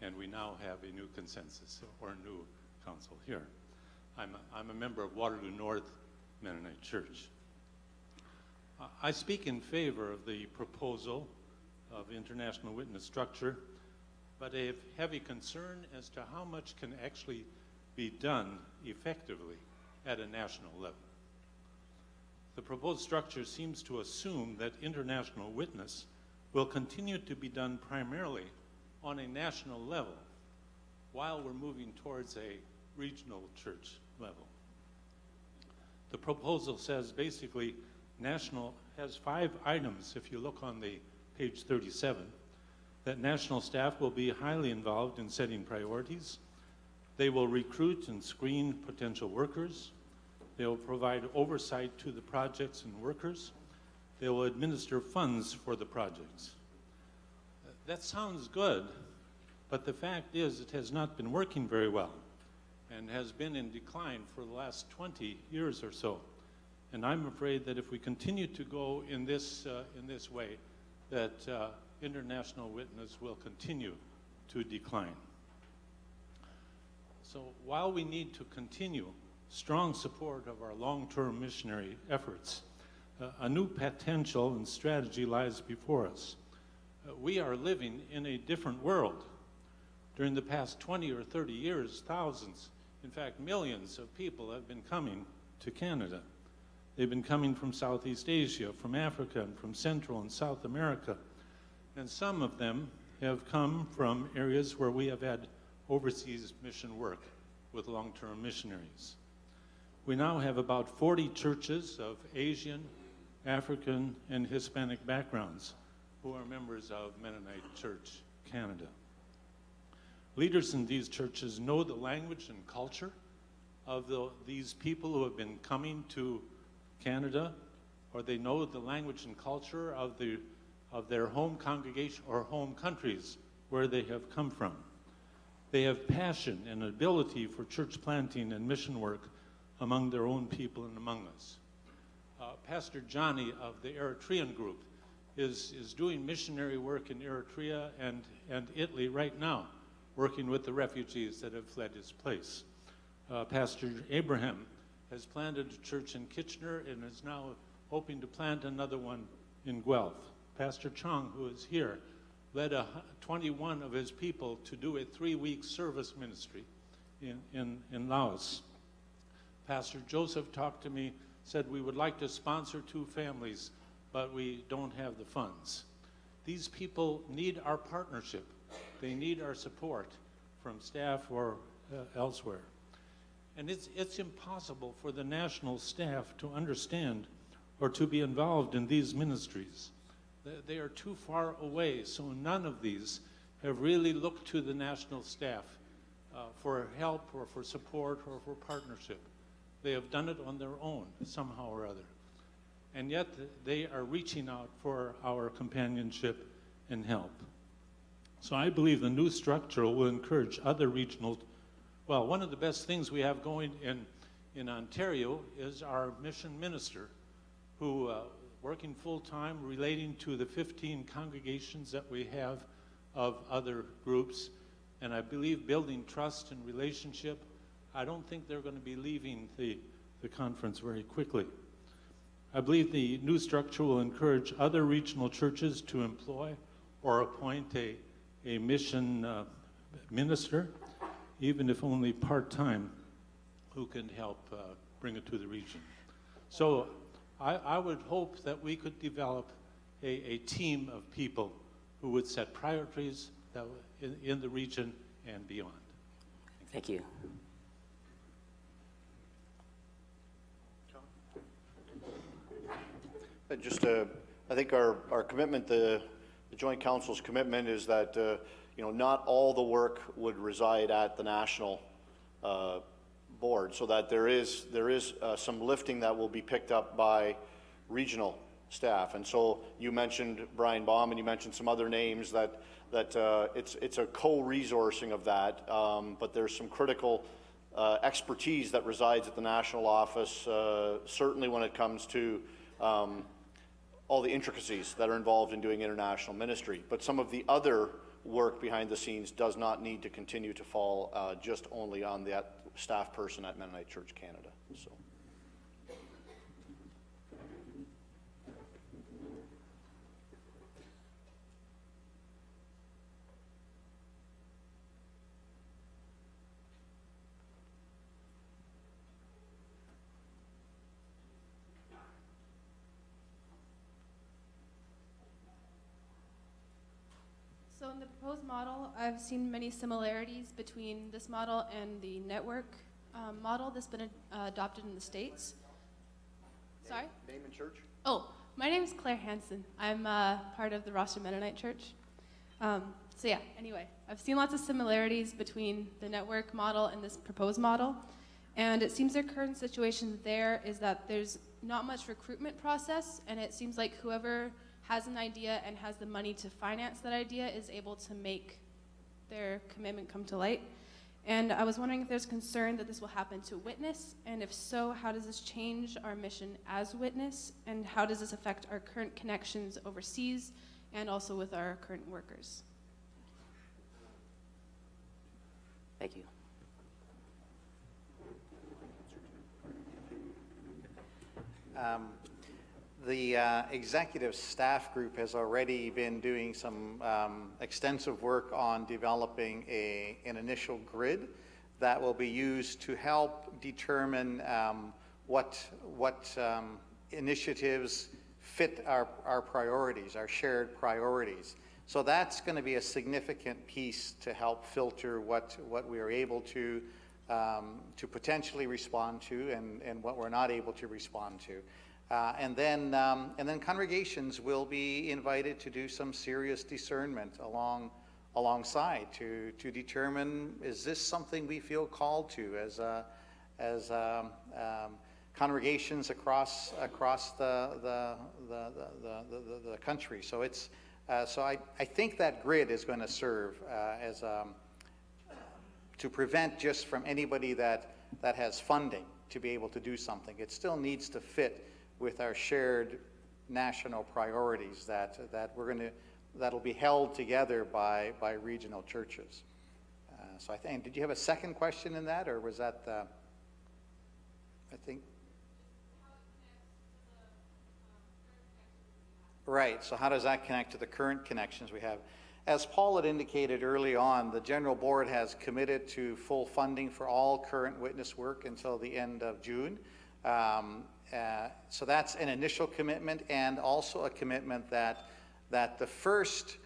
and we now have a new consensus or a new council here. I'm a member of Waterloo North Mennonite Church. I speak in favor of the proposal of international witness structure, but I have heavy concern as to how much can actually be done effectively at a national level. The proposed structure seems to assume that international witness will continue to be done primarily on a national level while we're moving towards a regional church level. The proposal says basically national has 5 items, if you look on the page 37, that national staff will be highly involved in setting priorities. They will recruit and screen potential workers. They will provide oversight to the projects and workers. They will administer funds for the projects. That sounds good, but the fact is it has not been working very well and has been in decline for the last 20 years or so. And I'm afraid that if we continue to go in this way, that international witness will continue to decline. So while we need to continue strong support of our long-term missionary efforts, a new potential and strategy lies before us. We are living in a different world. During the past 20 or 30 years, thousands, in fact millions of people have been coming to Canada. They've been coming from Southeast Asia, from Africa, and from Central and South America. And some of them have come from areas where we have had overseas mission work with long-term missionaries. We now have about 40 churches of Asian, African, and Hispanic backgrounds who are members of Mennonite Church Canada. Leaders in these churches know the language and culture of these people who have been coming to Canada, or they know the language and culture of their home congregation or home countries where they have come from. They have passion and ability for church planting and mission work among their own people and among us. Pastor Johnny of the Eritrean group is doing missionary work in Eritrea and Italy right now, working with the refugees that have fled his place. Pastor Abraham has planted a church in Kitchener and is now hoping to plant another one in Guelph. Pastor Chong, who is here, led 21 of his people to do a 3-week service ministry in Laos. Pastor Joseph talked to me, said we would like to sponsor 2 families, but we don't have the funds. These people need our partnership. They need our support from staff or elsewhere. And it's impossible for the national staff to understand or to be involved in these ministries. They are too far away, so none of these have really looked to the national staff for help or for support or for partnership. They have done it on their own somehow or other. And yet they are reaching out for our companionship and help. So I believe the new structure will encourage other regional, well, one of the best things we have going in Ontario is our mission minister, who working full-time, relating to the 15 congregations that we have of other groups, and I believe building trust and relationship. I don't think they're going to be leaving the conference very quickly. I believe the new structure will encourage other regional churches to employ or appoint a mission minister, even if only part-time, who can help bring it to the region. So I would hope that we could develop a team of people who would set priorities that in the region and beyond. Thank you. Just, I think our commitment, the Joint Council's commitment is that, not all the work would reside at the national board, so that there is some lifting that will be picked up by regional staff. And so you mentioned Brian Baum, and you mentioned some other names that it's a co-resourcing of that, but there's some critical expertise that resides at the national office, certainly when it comes to all the intricacies that are involved in doing international ministry. But some of the other work behind the scenes does not need to continue to fall just only on that staff person at Mennonite Church Canada. So. So in the proposed model, I've seen many similarities between this model and the network model that's been adopted in the States. Sorry? Name and church? Oh, my name is Claire Hansen. I'm part of the Roster Mennonite Church. So yeah, anyway, I've seen lots of similarities between the network model and this proposed model. And it seems their current situation there is that there's not much recruitment process, and it seems like whoever has an idea and has the money to finance that idea is able to make their commitment come to light. And I was wondering if there's concern that this will happen to Witness, and if so, how does this change our mission as Witness, and how does this affect our current connections overseas and also with our current workers? Thank you. The executive staff group has already been doing some extensive work on developing an initial grid that will be used to help determine what initiatives fit our priorities, our shared priorities. So that's going to be a significant piece to help filter what we are able to potentially respond to and what we're not able to respond to. And then congregations will be invited to do some serious discernment alongside to determine, is this something we feel called to as congregations across the country. So it's so I think that grid is going to serve as to prevent just from anybody that has funding to be able to do something. It still needs to fit with our shared national priorities that'll be held together by regional churches. So I think, did you have a second question in that, or was that I think? Right, so how does that connect to the current connections we have? As Paul had indicated early on, the General Board has committed to full funding for all current witness work until the end of June. So that's an initial commitment, and also a commitment that the first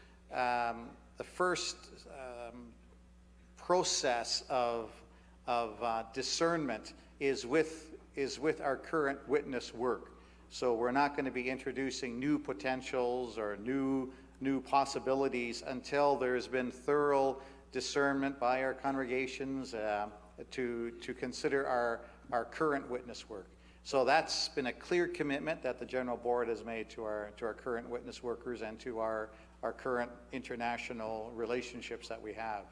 process of discernment is with our current witness work. So we're not going to be introducing new potentials or new possibilities until there's been thorough discernment by our congregations to consider our current witness work. So that's been a clear commitment that the General Board has made to our current witness workers and to our current international relationships that we have.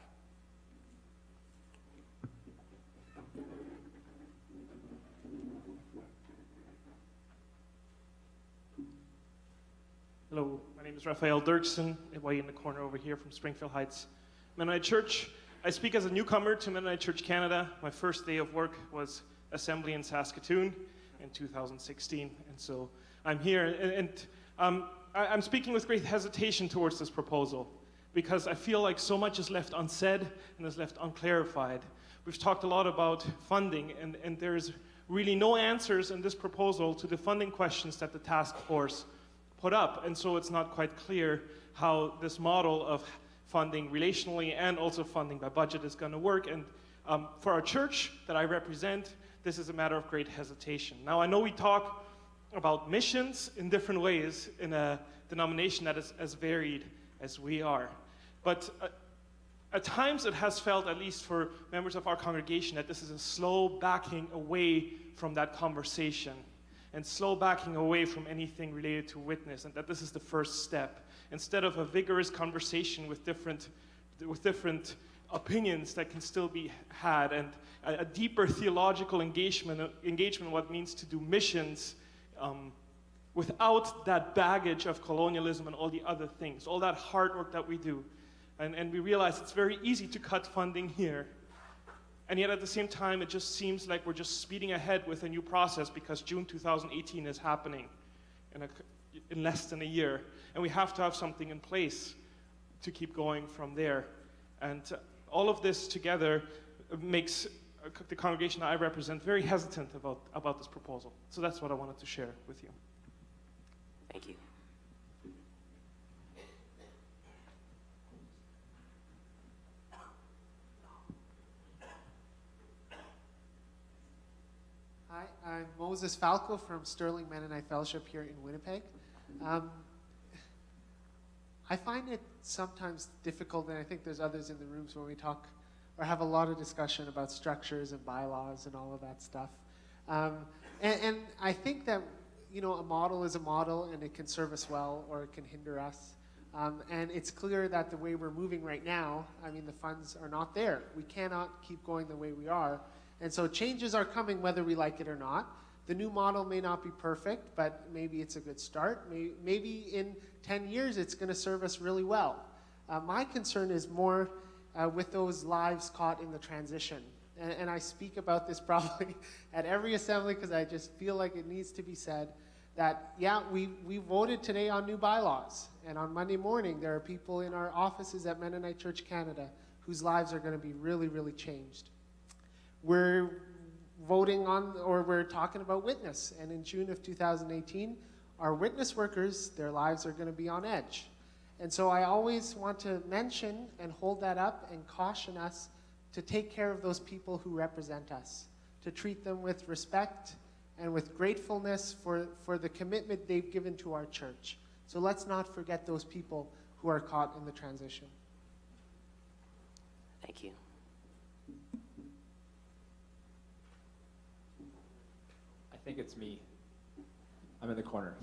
name is Raphael Dirksen, way in the corner over here from Springfield Heights Mennonite Church. I speak as a newcomer to Mennonite Church Canada. My first day of work was assembly in Saskatoon in 2016, and so I'm here. I'm speaking with great hesitation towards this proposal because I feel like so much is left unsaid and is left unclarified. We've talked a lot about funding, and there's really no answers in this proposal to the funding questions that the task force put up, and so it's not quite clear how this model of funding relationally and also funding by budget is going to work. And for our church that I represent, this is a matter of great hesitation. Now, I know we talk about missions in different ways in a denomination that is as varied as we are, but at times it has felt, at least for members of our congregation, that this is a slow backing away from that conversation and slow backing away from anything related to witness, and that this is the first step. Instead of a vigorous conversation with different opinions that can still be had, and a deeper theological engagement what it means to do missions without that baggage of colonialism and all the other things, all that hard work that we do. And we realize it's very easy to cut funding here. And yet at the same time, it just seems like we're just speeding ahead with a new process because June 2018 is happening in less than a year. And we have to have something in place to keep going from there. And all of this together makes the congregation I represent very hesitant about this proposal. So that's what I wanted to share with you. Thank you. Hi, I'm Moses Falco from Sterling Mennonite Fellowship here in Winnipeg. I find it sometimes difficult, and I think there's others in the rooms when we talk or have a lot of discussion about structures and bylaws and all of that stuff. And I think that, you know, a model is a model, and it can serve us well or it can hinder us. And it's clear that the way we're moving right now, I mean, the funds are not there. We cannot keep going the way we are. And so changes are coming whether we like it or not. The new model may not be perfect, but maybe it's a good start. Maybe in 10 years it's going to serve us really well. My concern is more with those lives caught in the transition. And I speak about this probably at every assembly because I just feel like it needs to be said that, yeah, we voted today on new bylaws. And on Monday morning, there are people in our offices at Mennonite Church Canada whose lives are going to be really, really changed. We're voting on, or we're talking about witness. And in June of 2018, our witness workers, their lives are going to be on edge. And so I always want to mention and hold that up and caution us to take care of those people who represent us, to treat them with respect and with gratefulness for the commitment they've given to our church. So let's not forget those people who are caught in the transition. Thank you. I think it's me. I'm in the corner.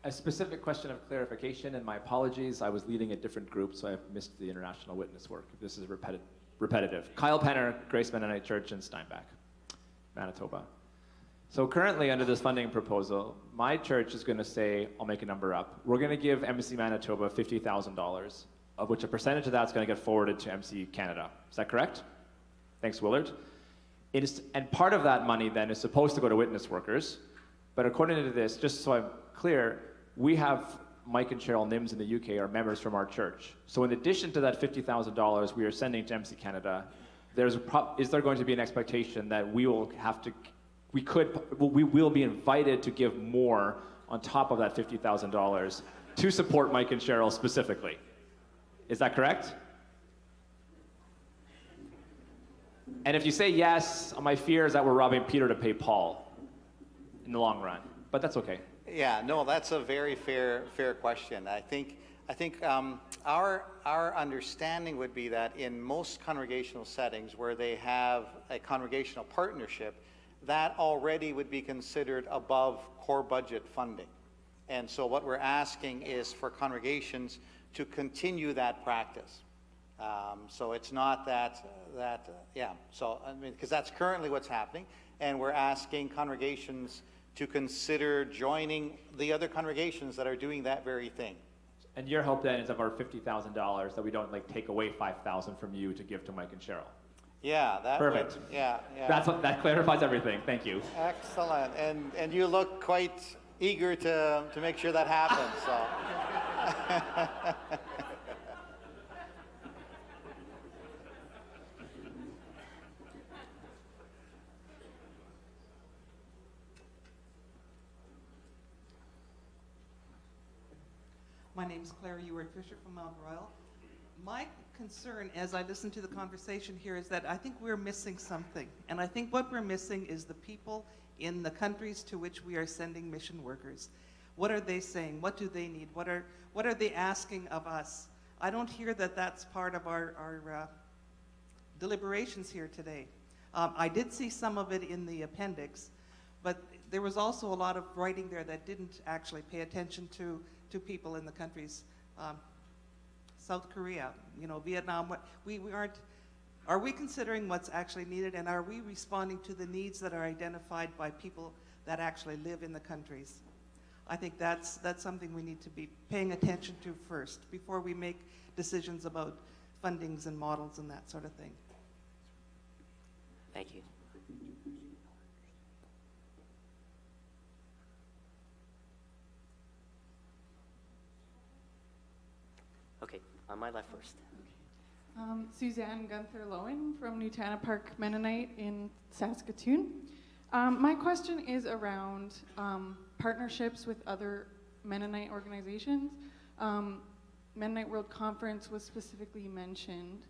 A specific question of clarification, and my apologies, I was leading a different group, so I've missed the international witness work. This is repetitive. Kyle Penner, Grace Mennonite Church in Steinbach, Manitoba. So currently under this funding proposal, my church is going to say, I'll make a number up, we're going to give MC Manitoba $50,000, of which a percentage of that's going to get forwarded to MC Canada. Is that correct? Thanks, Willard. And part of that money then is supposed to go to witness workers, but according to this, just so I'm clear, we have Mike and Cheryl Nims in the UK are members from our church. So in addition to that $50,000 we are sending to MC Canada, is there going to be an expectation that we will be invited to give more on top of that $50,000 to support Mike and Cheryl specifically? Is that correct? And if you say yes, my fear is that we're robbing Peter to pay Paul in the long run, but that's okay. Yeah, no, that's a very fair question. I think our understanding would be that in most congregational settings where they have a congregational partnership, that already would be considered above core budget funding. And so what we're asking is for congregations to continue that practice. So it's not so I mean, because that's currently what's happening, and we're asking congregations to consider joining the other congregations that are doing that very thing. And your hope then is of our $50,000 that we don't like take away $5,000 from you to give to Mike and Cheryl. Yeah, that Perfect. would, yeah. That clarifies everything. Thank you. Excellent, and you look quite eager to make sure that happens, so. My name is Claire Ewart Fisher from Mount Royal. My concern as I listen to the conversation here is that I think we're missing something. And I think what we're missing is the people in the countries to which we are sending mission workers. What are they saying? What do they need? What are they asking of us? I don't hear that that's part of our deliberations here today. I did see some of it in the appendix, but there was also a lot of writing there that didn't actually pay attention to people in the countries, South Korea, Vietnam. We aren't. Are we considering what's actually needed, and are we responding to the needs that are identified by people that actually live in the countries? I think that's something we need to be paying attention to first before we make decisions about fundings and models and that sort of thing. Thank you. Okay, on my left first. Suzanne Gunther-Lowen from Nutana Park Mennonite in Saskatoon. My question is around partnerships with other Mennonite organizations. Mennonite World Conference was specifically mentioned,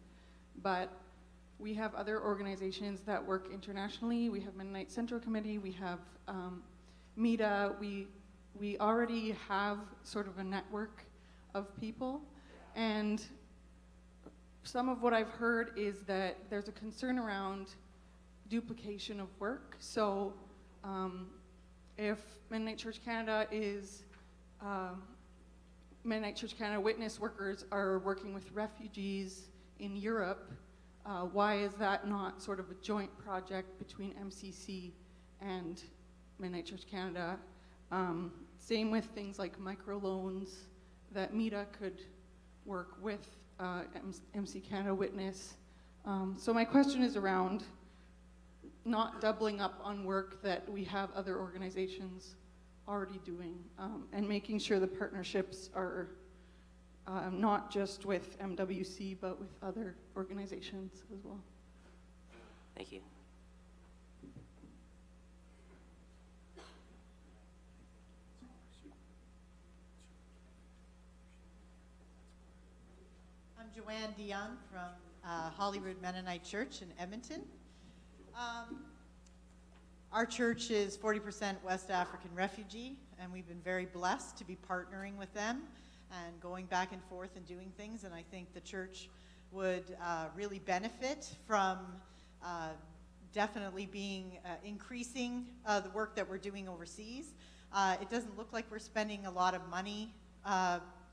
but we have other organizations that work internationally. We have Mennonite Central Committee, we have MEDA. We already have sort of a network of people, and some of what I've heard is that there's a concern around duplication of work. So if Mennonite Church Canada is, Mennonite Church Canada witness workers are working with refugees in Europe, why is that not sort of a joint project between MCC and Mennonite Church Canada? Same with things like microloans that MEDA could work with MC Canada Witness. So my question is around not doubling up on work that we have other organizations already doing, and making sure the partnerships are not just with MWC, but with other organizations as well. Thank you. I'm Joanne Dion from Hollywood Mennonite Church in Edmonton. Our church is 40% West African refugee, and we've been very blessed to be partnering with them and going back and forth and doing things, and I think the church would really benefit from definitely increasing the work that we're doing overseas. It doesn't look like we're spending a lot of money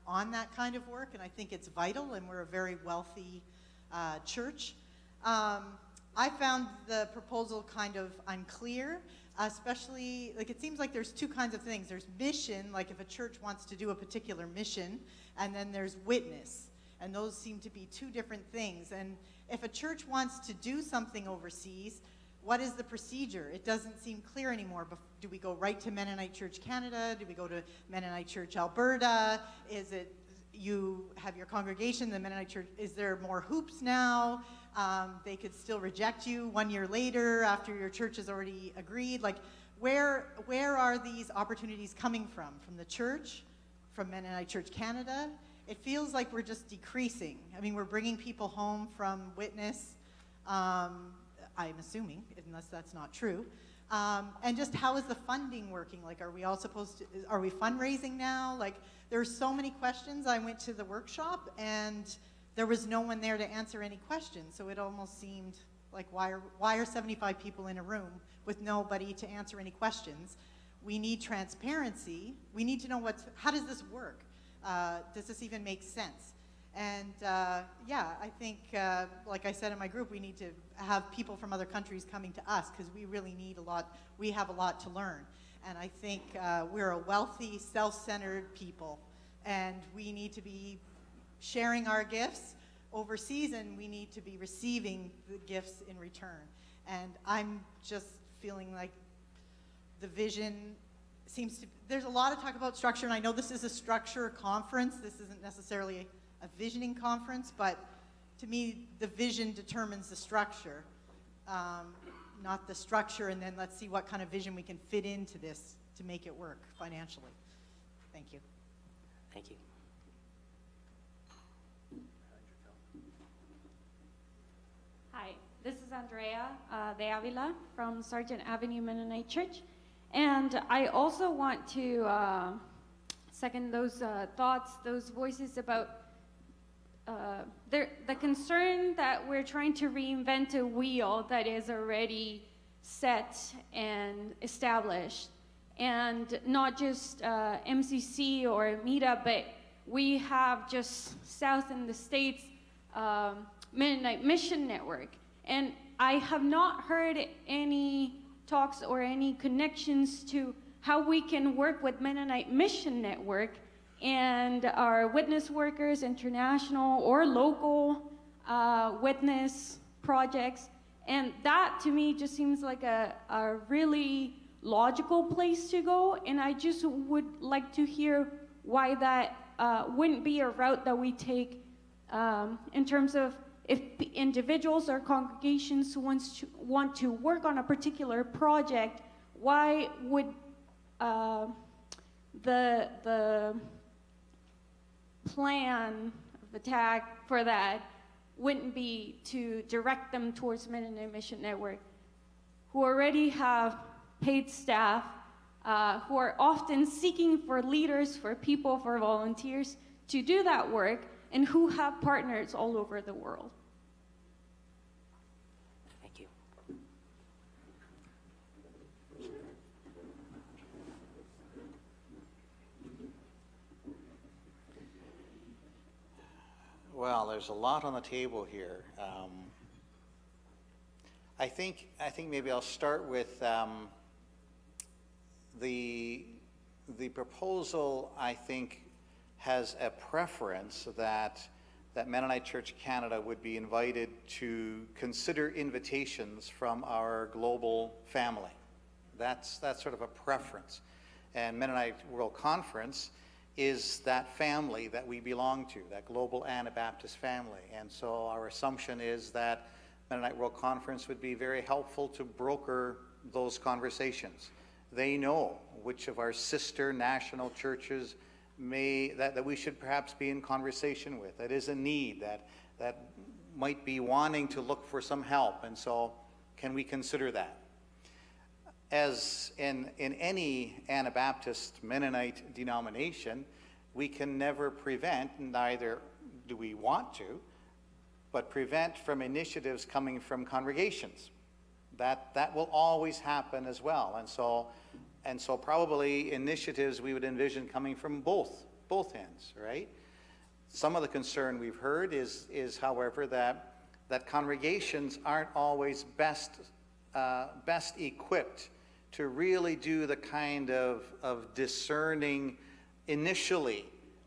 on that kind of work, and I think it's vital, and we're a very wealthy church. I found the proposal kind of unclear, especially, like, it seems like there's two kinds of things. There's mission, like if a church wants to do a particular mission, and then there's witness, and those seem to be two different things. And if a church wants to do something overseas, what is the procedure? It doesn't seem clear anymore. Do we go right to Mennonite Church Canada? Do we go to Mennonite Church Alberta? Is it you have your congregation, the Mennonite Church? Is there more hoops now? They could still reject you 1 year later after your church has already agreed. Like, where are these opportunities coming from? From the church? From Mennonite Church Canada? It feels like we're just decreasing. I mean, we're bringing people home from witness, I'm assuming, unless that's not true. And just how is the funding working? Like, are we all supposed to, are we fundraising now? Like, there's so many questions. I went to the workshop and there was no one there to answer any questions. So it almost seemed like, why are 75 people in a room with nobody to answer any questions? We need transparency. We need to know how does this work? Does this even make sense? And yeah, I think, like I said in my group, we need to have people from other countries coming to us because we really need we have a lot to learn. And I think we're a wealthy, self-centered people, and we need to be sharing our gifts overseas, and we need to be receiving the gifts in return. And I'm just feeling like the vision seems to, there's a lot of talk about structure, and I know this is a structure conference. This isn't necessarily a visioning conference, but to me, the vision determines the structure, not the structure, and then let's see what kind of vision we can fit into this to make it work financially. Thank you. Thank you. Hi, this is Andrea de Avila from Sargent Avenue Mennonite Church. And I also want to second those thoughts, those voices about the concern that we're trying to reinvent a wheel that is already set and established. And not just MCC or MEDA, but we have just south in the States, Mennonite Mission Network. And I have not heard any talks or any connections to how we can work with Mennonite Mission Network and our witness workers, international or local witness projects. And that to me just seems like a really logical place to go. And I just would like to hear why that wouldn't be a route that we take in terms of if individuals or congregations want to work on a particular project, why would the plan of attack for that wouldn't be to direct them towards Mennonite Mission Network, who already have paid staff, who are often seeking for leaders, for people, for volunteers to do that work, and who have partners all over the world. Thank you. Well, there's a lot on the table here. I think maybe I'll start with the proposal. I think has a preference that Mennonite Church Canada would be invited to consider invitations from our global family. That's sort of a preference. And Mennonite World Conference is that family that we belong to, that global Anabaptist family. And so our assumption is that Mennonite World Conference would be very helpful to broker those conversations. They know which of our sister national churches that we should perhaps be in conversation with, that is a need, that might be wanting to look for some help. And so can we consider that? As in any Anabaptist Mennonite denomination, we can never prevent, neither do we want to, but prevent from initiatives coming from congregations. That will always happen as well. And so probably initiatives we would envision coming from both ends, right? Some of the concern we've heard is however, that congregations aren't always best equipped to really do the kind of discerning initially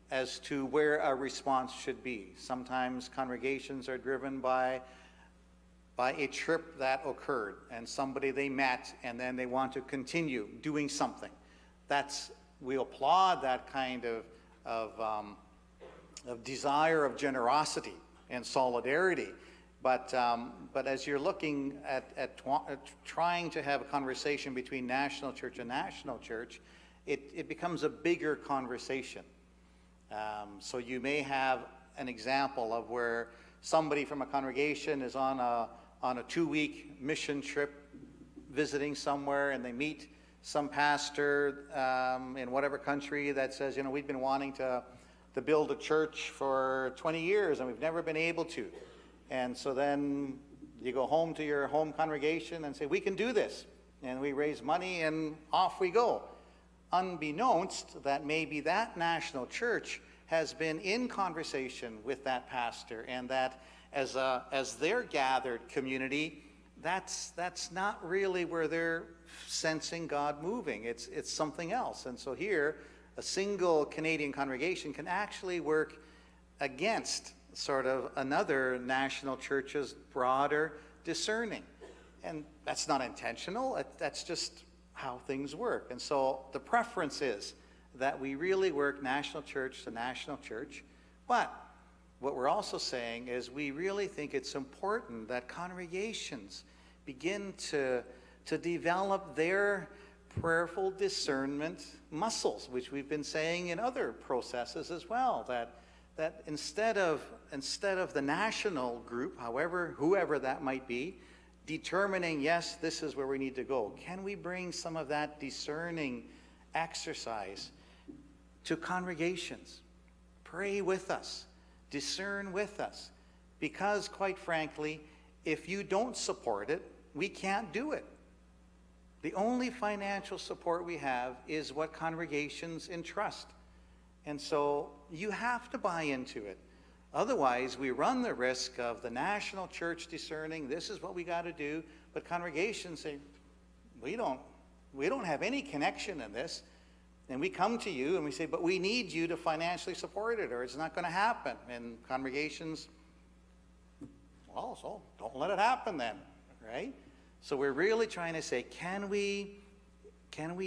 as to where a response should be. Sometimes congregations are driven by a trip that occurred and somebody they met, and then they want to continue doing something. We applaud that kind of desire of generosity and solidarity. But as you're looking at trying to have a conversation between national church and national church, it becomes a bigger conversation. So you may have an example of where somebody from a congregation is on a 2-week mission trip visiting somewhere, and they meet some pastor in whatever country that says, we've been wanting to build a church for 20 years and we've never been able to. And so then you go home to your home congregation and say, we can do this. And we raise money and off we go. Unbeknownst that maybe that national church has been in conversation with that pastor, and that as their gathered community, that's not really where they're sensing God moving. It's something else. And so here, a single Canadian congregation can actually work against sort of another national church's broader discerning. And that's not intentional. That's just how things work. And so the preference is that we really work national church to national church. But what we're also saying is we really think it's important that congregations begin to develop their prayerful discernment muscles, which we've been saying in other processes as well, that instead of the national group, whoever that might be, determining, yes, this is where we need to go, can we bring some of that discerning exercise to congregations? Pray with us, discern with us, because quite frankly, if you don't support it, we can't do it. The only financial support we have is what congregations entrust. And so you have to buy into it. Otherwise, we run the risk of the national church discerning, this is what we got to do, but congregations say, we don't have any connection in this. And we come to you and we say, but we need you to financially support it or it's not going to happen. And congregations, well, so don't let it happen then, right? So we're really trying to say, can we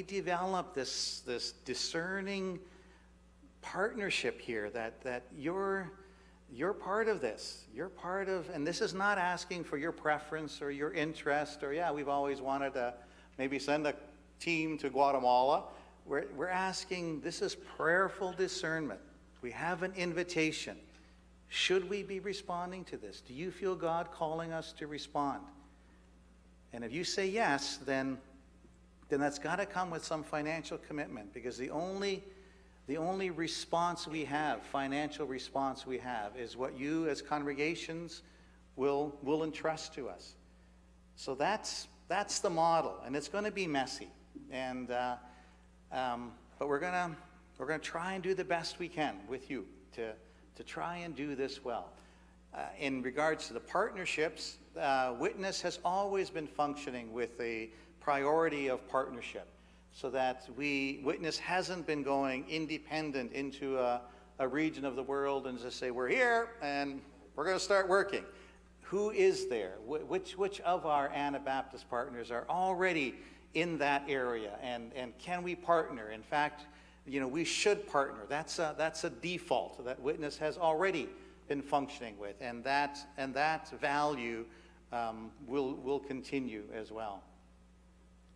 develop this discerning partnership here that you're part of this. You're part of, and this is not asking for your preference or your interest or, yeah, we've always wanted to maybe send a team to Guatemala. We're asking, this is prayerful discernment. We have an invitation. Should we be responding to this? Do you feel God calling us to respond? And if you say yes, then that's got to come with some financial commitment, because the only response we have, financial response we have, is what you as congregations will entrust to us. So that's the model, and it's going to be messy, and but we're going to try and do the best we can with you to try and do this well. In regards to the partnerships, Witness has always been functioning with a priority of partnership, so that Witness hasn't been going independent into a region of the world and just say, we're here and we're going to start working. Who is there? Which of our Anabaptist partners are already in that area, and can we partner? In fact, we should partner. That's a default that Witness has already been functioning with, and that value will continue as well.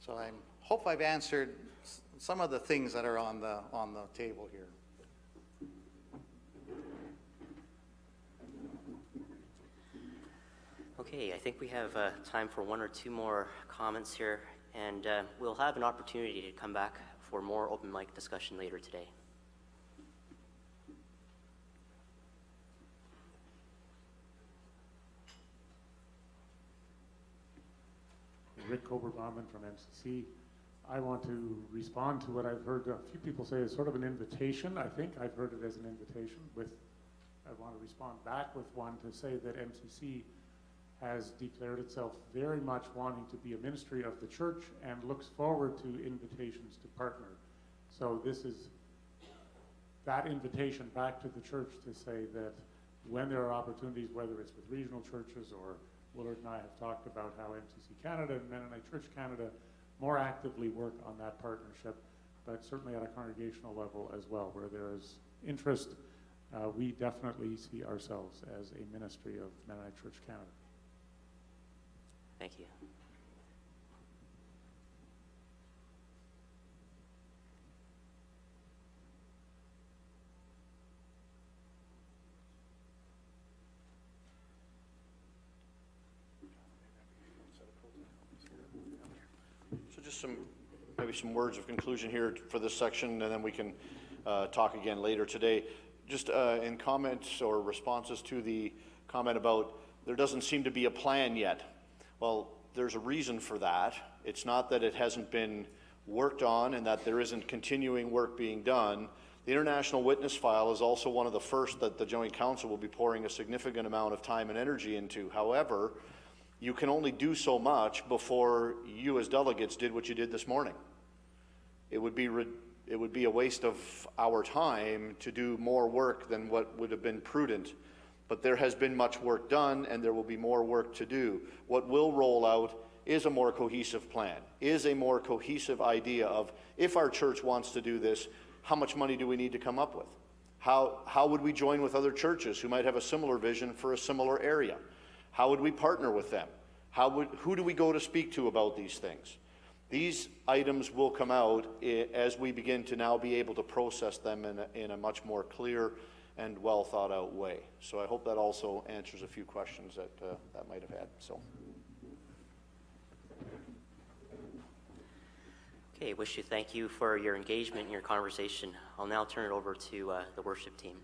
So I hope I've answered some of the things that are on the table here. Okay, I think we have time for one or two more comments here, and we'll have an opportunity to come back for more open mic discussion later today. Rick Oberbauman from MCC. I want to respond to what I've heard a few people say is sort of an invitation. I think I've heard it as an invitation. I want to respond back with one to say that MCC has declared itself very much wanting to be a ministry of the church and looks forward to invitations to partner. So this is that invitation back to the church to say that when there are opportunities, whether it's with regional churches or Willard and I have talked about how MCC Canada and Mennonite Church Canada more actively work on that partnership, but certainly at a congregational level as well, where there is interest, we definitely see ourselves as a ministry of Mennonite Church Canada. Thank you. So just maybe some words of conclusion here for this section, and then we can talk again later today. Just in comments or responses to the comment about there doesn't seem to be a plan yet. Well, there's a reason for that. It's not that it hasn't been worked on and that there isn't continuing work being done. The International Witness File is also one of the first that the Joint Council will be pouring a significant amount of time and energy into. However, you can only do so much before you as delegates did what you did this morning. It would be a waste of our time to do more work than what would have been prudent. But there has been much work done, and there will be more work to do. What will roll out is a more cohesive plan, is a more cohesive idea of, if our church wants to do this, how much money do we need to come up with? How would we join with other churches who might have a similar vision for a similar area? How would we partner with them? Who do we go to speak to about these things? These items will come out as we begin to now be able to process them in a much more clear and well thought out way. So I hope that also answers a few questions that that might have had. So. Okay, wish to thank you for your engagement in your conversation. I'll now turn it over to the worship team.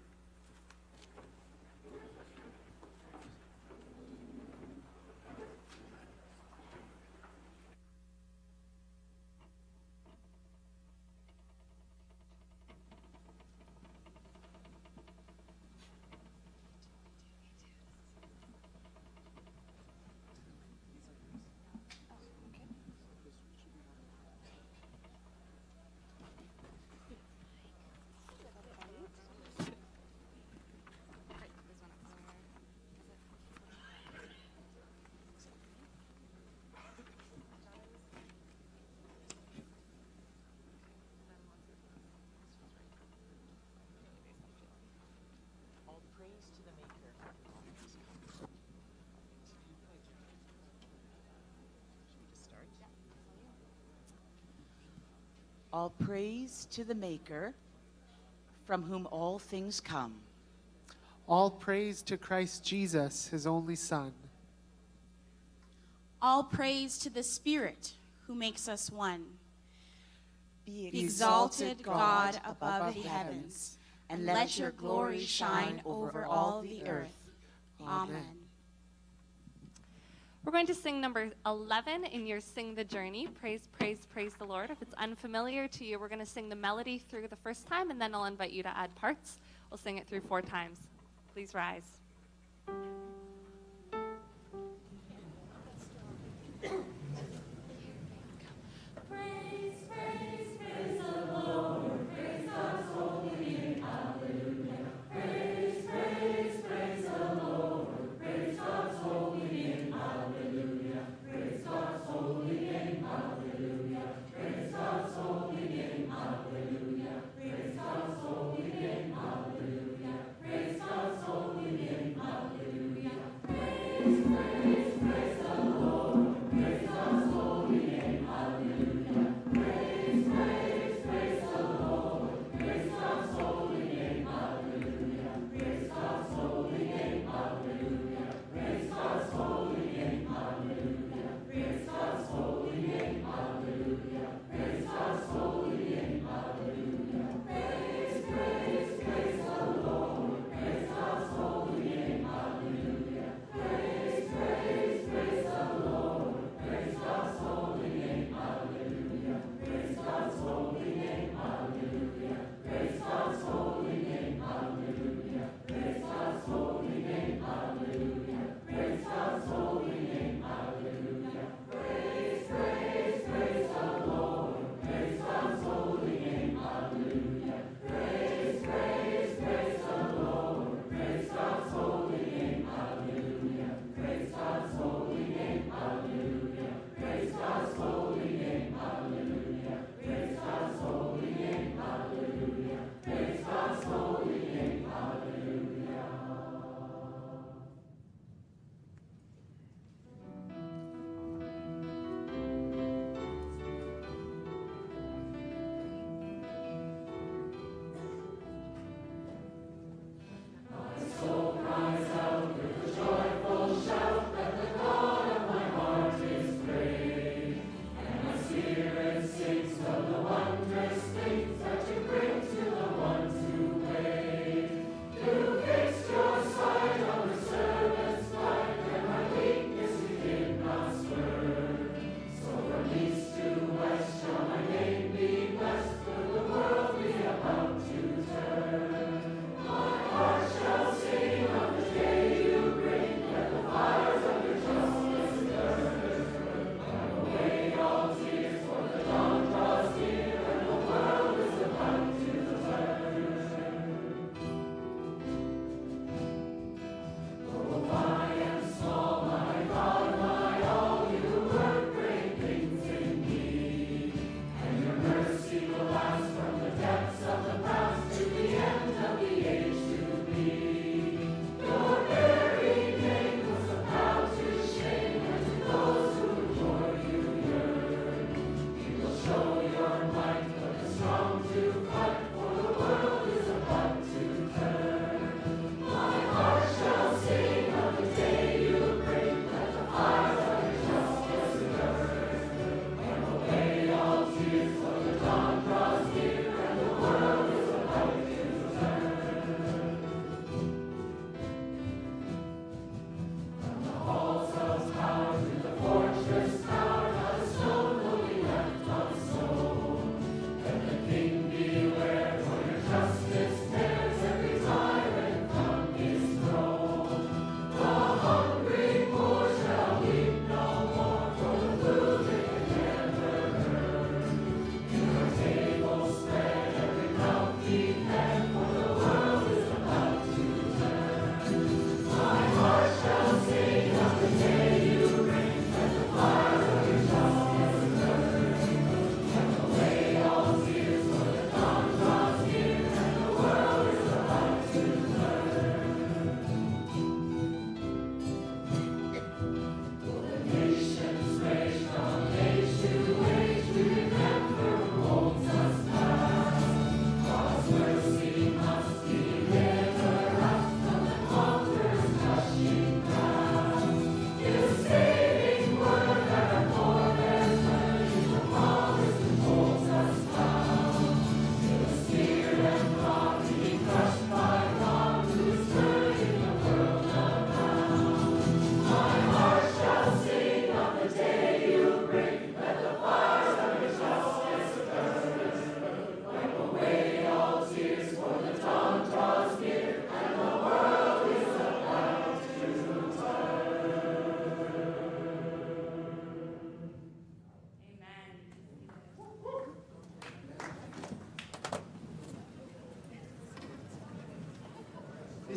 All praise to the Maker, from whom all things come. All praise to Christ Jesus, his only Son. All praise to the Spirit, who makes us one. Be exalted, God, above the heavens, and let your glory shine over all the earth. Amen. We're going to sing number 11 in your Sing the Journey. Praise, praise, praise the Lord. If it's unfamiliar to you, we're going to sing the melody through the first time, and then I'll invite you to add parts. We'll sing it through 4 times. Please rise. Praise God's holy name, hallelujah. Praise God's holy name,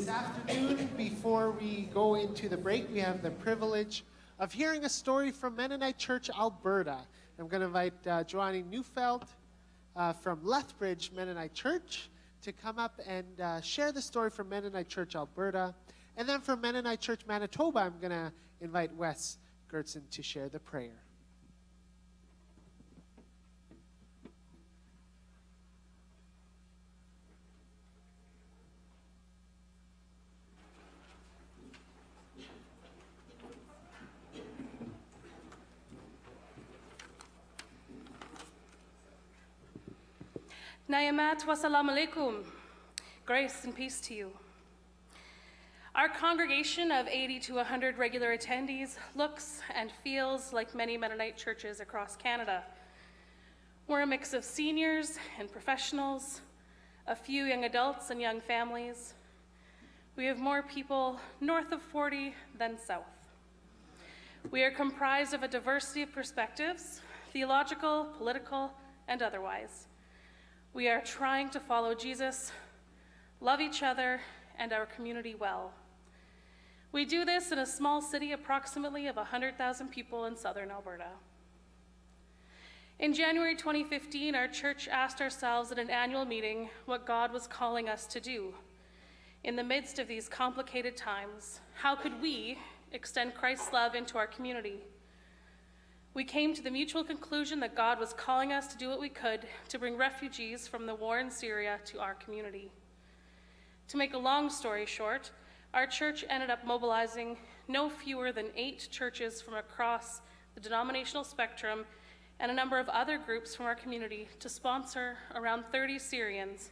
This afternoon, before we go into the break, we have the privilege of hearing a story from Mennonite Church, Alberta. I'm going to invite Joanne Neufeld from Lethbridge Mennonite Church to come up and share the story from Mennonite Church, Alberta. And then from Mennonite Church, Manitoba, I'm going to invite Wes Gertson to share the prayer. Nayamat wa salam alaikum. Grace and peace to you. Our congregation of 80 to 100 regular attendees looks and feels like many Mennonite churches across Canada. We're a mix of seniors and professionals, a few young adults and young families. We have more people north of 40 than south. We are comprised of a diversity of perspectives, theological, political, and otherwise. We are trying to follow Jesus, love each other, and our community well. We do this in a small city approximately of 100,000 people in southern Alberta. In January 2015, our church asked ourselves at an annual meeting what God was calling us to do. In the midst of these complicated times, how could we extend Christ's love into our community? We came to the mutual conclusion that God was calling us to do what we could to bring refugees from the war in Syria to our community. To make a long story short, our church ended up mobilizing no fewer than 8 churches from across the denominational spectrum and a number of other groups from our community to sponsor around 30 Syrians,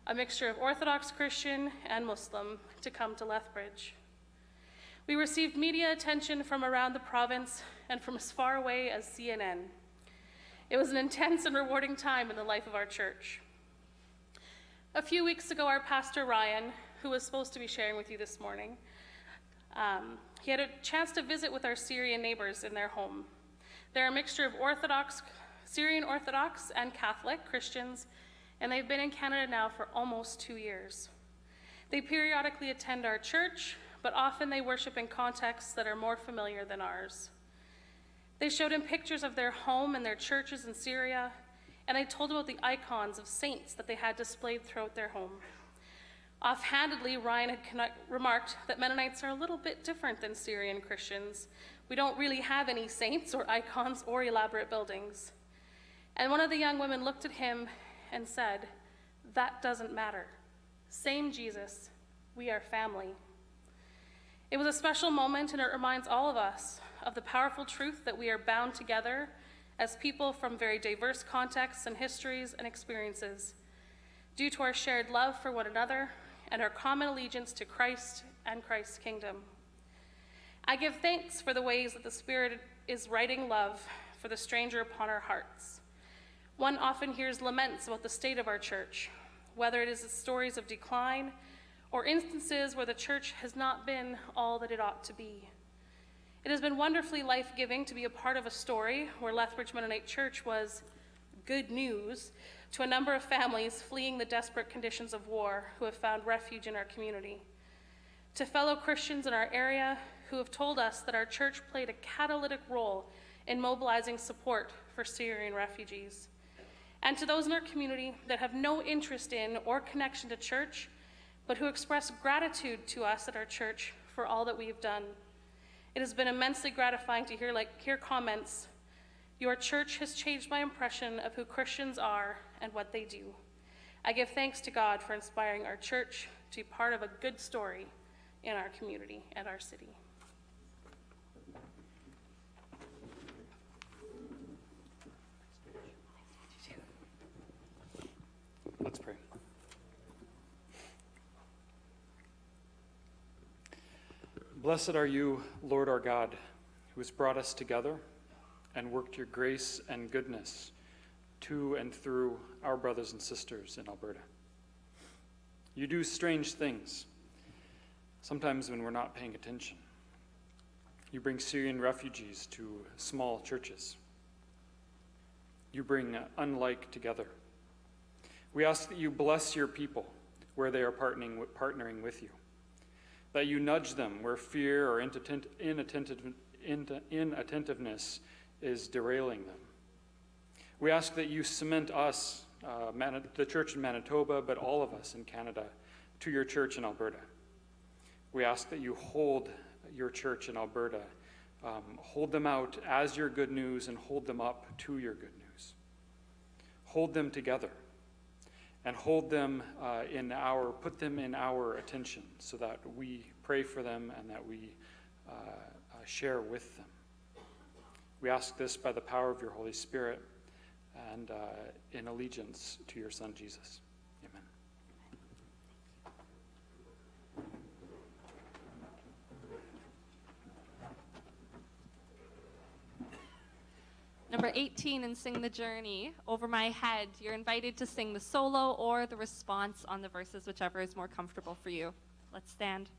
a mixture of Orthodox Christian and Muslim, to come to Lethbridge. We received media attention from around the province and from as far away as CNN. It was an intense and rewarding time in the life of our church. A few weeks ago, our pastor Ryan, who was supposed to be sharing with you this morning, he had a chance to visit with our Syrian neighbors in their home. They're a mixture of Orthodox, Syrian Orthodox and Catholic Christians, and they've been in Canada now for almost 2 years. They periodically attend our church, but often they worship in contexts that are more familiar than ours. They showed him pictures of their home and their churches in Syria, and they told about the icons of saints that they had displayed throughout their home. Offhandedly, Ryan had remarked that Mennonites are a little bit different than Syrian Christians. We don't really have any saints or icons or elaborate buildings. And one of the young women looked at him and said, "That doesn't matter. Same Jesus, we are family." It was a special moment, and it reminds all of us of the powerful truth that we are bound together as people from very diverse contexts and histories and experiences, due to our shared love for one another and our common allegiance to Christ and Christ's kingdom. I give thanks for the ways that the Spirit is writing love for the stranger upon our hearts. One often hears laments about the state of our church, whether it is stories of decline or instances where the church has not been all that it ought to be. It has been wonderfully life-giving to be a part of a story where Lethbridge Mennonite Church was good news to a number of families fleeing the desperate conditions of war who have found refuge in our community, to fellow Christians in our area who have told us that our church played a catalytic role in mobilizing support for Syrian refugees, and to those in our community that have no interest in or connection to church, but who express gratitude to us at our church for all that we have done. It has been immensely gratifying to hear comments, "Your church has changed my impression of who Christians are and what they do." I give thanks to God for inspiring our church to be part of a good story in our community and our city. Let's pray. Blessed are you, Lord our God, who has brought us together and worked your grace and goodness to and through our brothers and sisters in Alberta. You do strange things, sometimes when we're not paying attention. You bring Syrian refugees to small churches. You bring unlike together. We ask that you bless your people where they are partnering with you. that you nudge them where fear or inattentiveness is derailing them. We ask that you cement us, the church in Manitoba, but all of us in Canada, to your church in Alberta. We ask that you hold your church in Alberta, hold them out as your good news and hold them up to your good news. Hold them together and hold them put them in our attention so that we pray for them and that we share with them. We ask this by the power of your Holy Spirit and in allegiance to your Son, Jesus. Amen. Number 18 in Sing the Journey, Over My Head. You're invited to sing the solo or the response on the verses, whichever is more comfortable for you. Let's stand.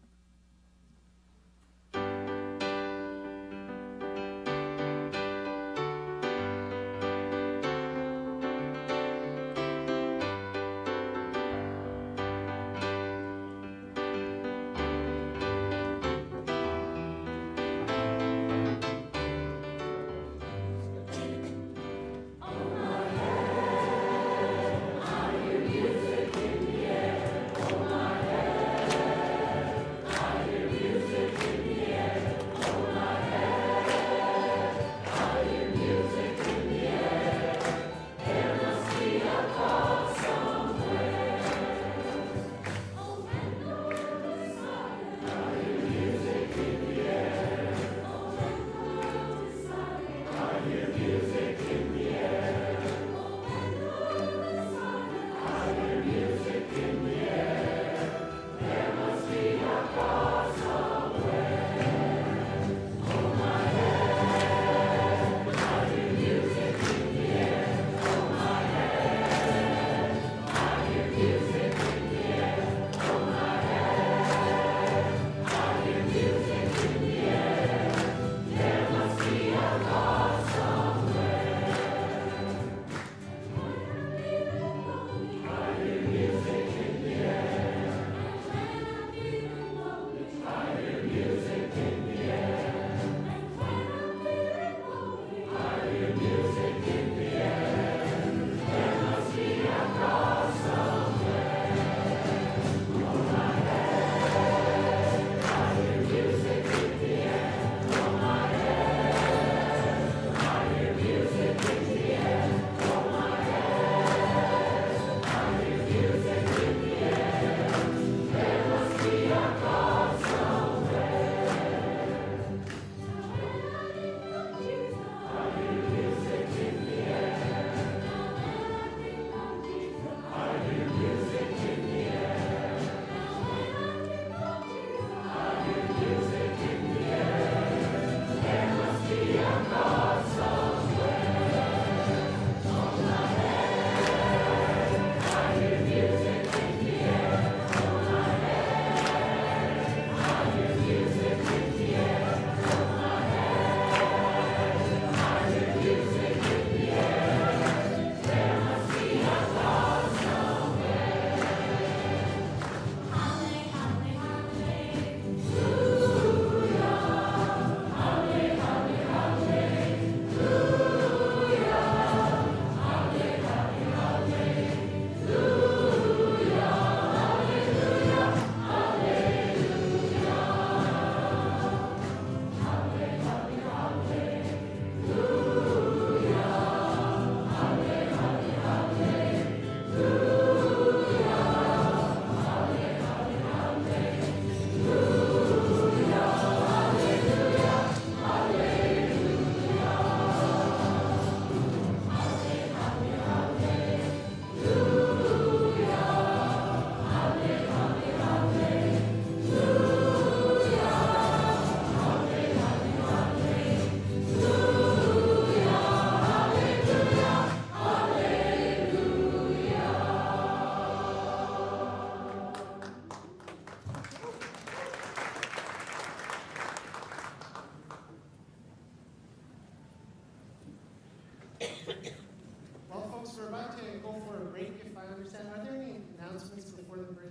Well, folks, we're about to go for a break, if I understand. Are there any announcements before the break?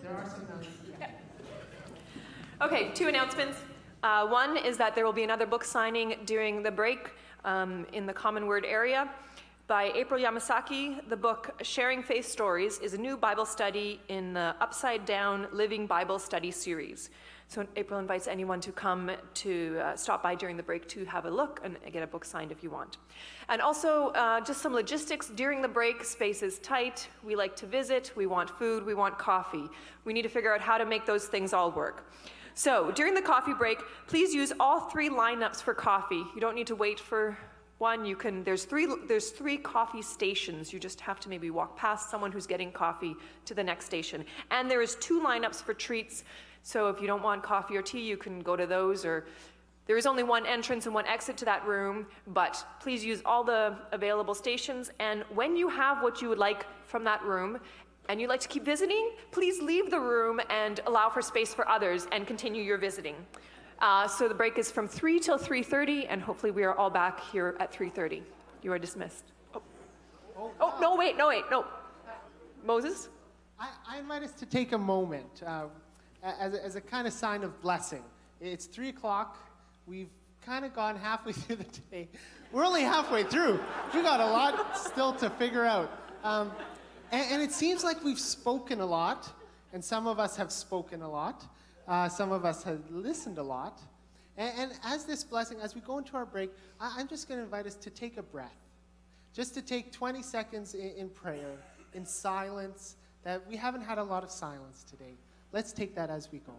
There are some announcements. Okay, 2 announcements. One is that there will be another book signing during the break in the Common Word area. By April Yamasaki, the book Sharing Faith Stories is a new Bible study in the Upside Down Living Bible Study series. So April invites anyone to come to stop by during the break to have a look and get a book signed if you want. And also, just some logistics. During the break, space is tight. We like to visit. We want food. We want coffee. We need to figure out how to make those things all work. So during the coffee break, please use all 3 lineups for coffee. You don't need to wait for one. There's three coffee stations. You just have to maybe walk past someone who's getting coffee to the next station. And there is 2 lineups for treats. So if you don't want coffee or tea, you can go to those, or there is only 1 entrance and 1 exit to that room, but please use all the available stations. And when you have what you would like from that room, and you'd like to keep visiting, please leave the room and allow for space for others and continue your visiting. So the break is from 3 till 3:30, and hopefully we are all back here at 3:30. You are dismissed. Oh, no, wait. Moses? I invite us to take a moment as a kind of sign of blessing. It's 3 o'clock. We've kind of gone halfway through the day. We're only halfway through. We got a lot still to figure out. And it seems like we've spoken a lot, and some of us have spoken a lot. Some of us have listened a lot. And as this blessing, as we go into our break, I'm just going to invite us to take a breath. Just to take 20 seconds in prayer, in silence, that we haven't had a lot of silence today. Let's take that as we go.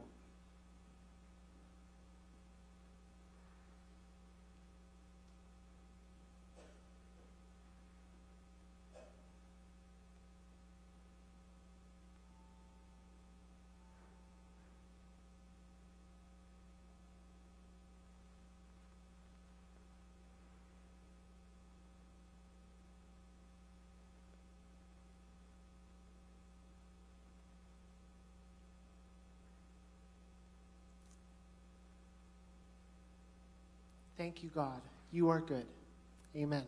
Thank you, God. You are good. Amen.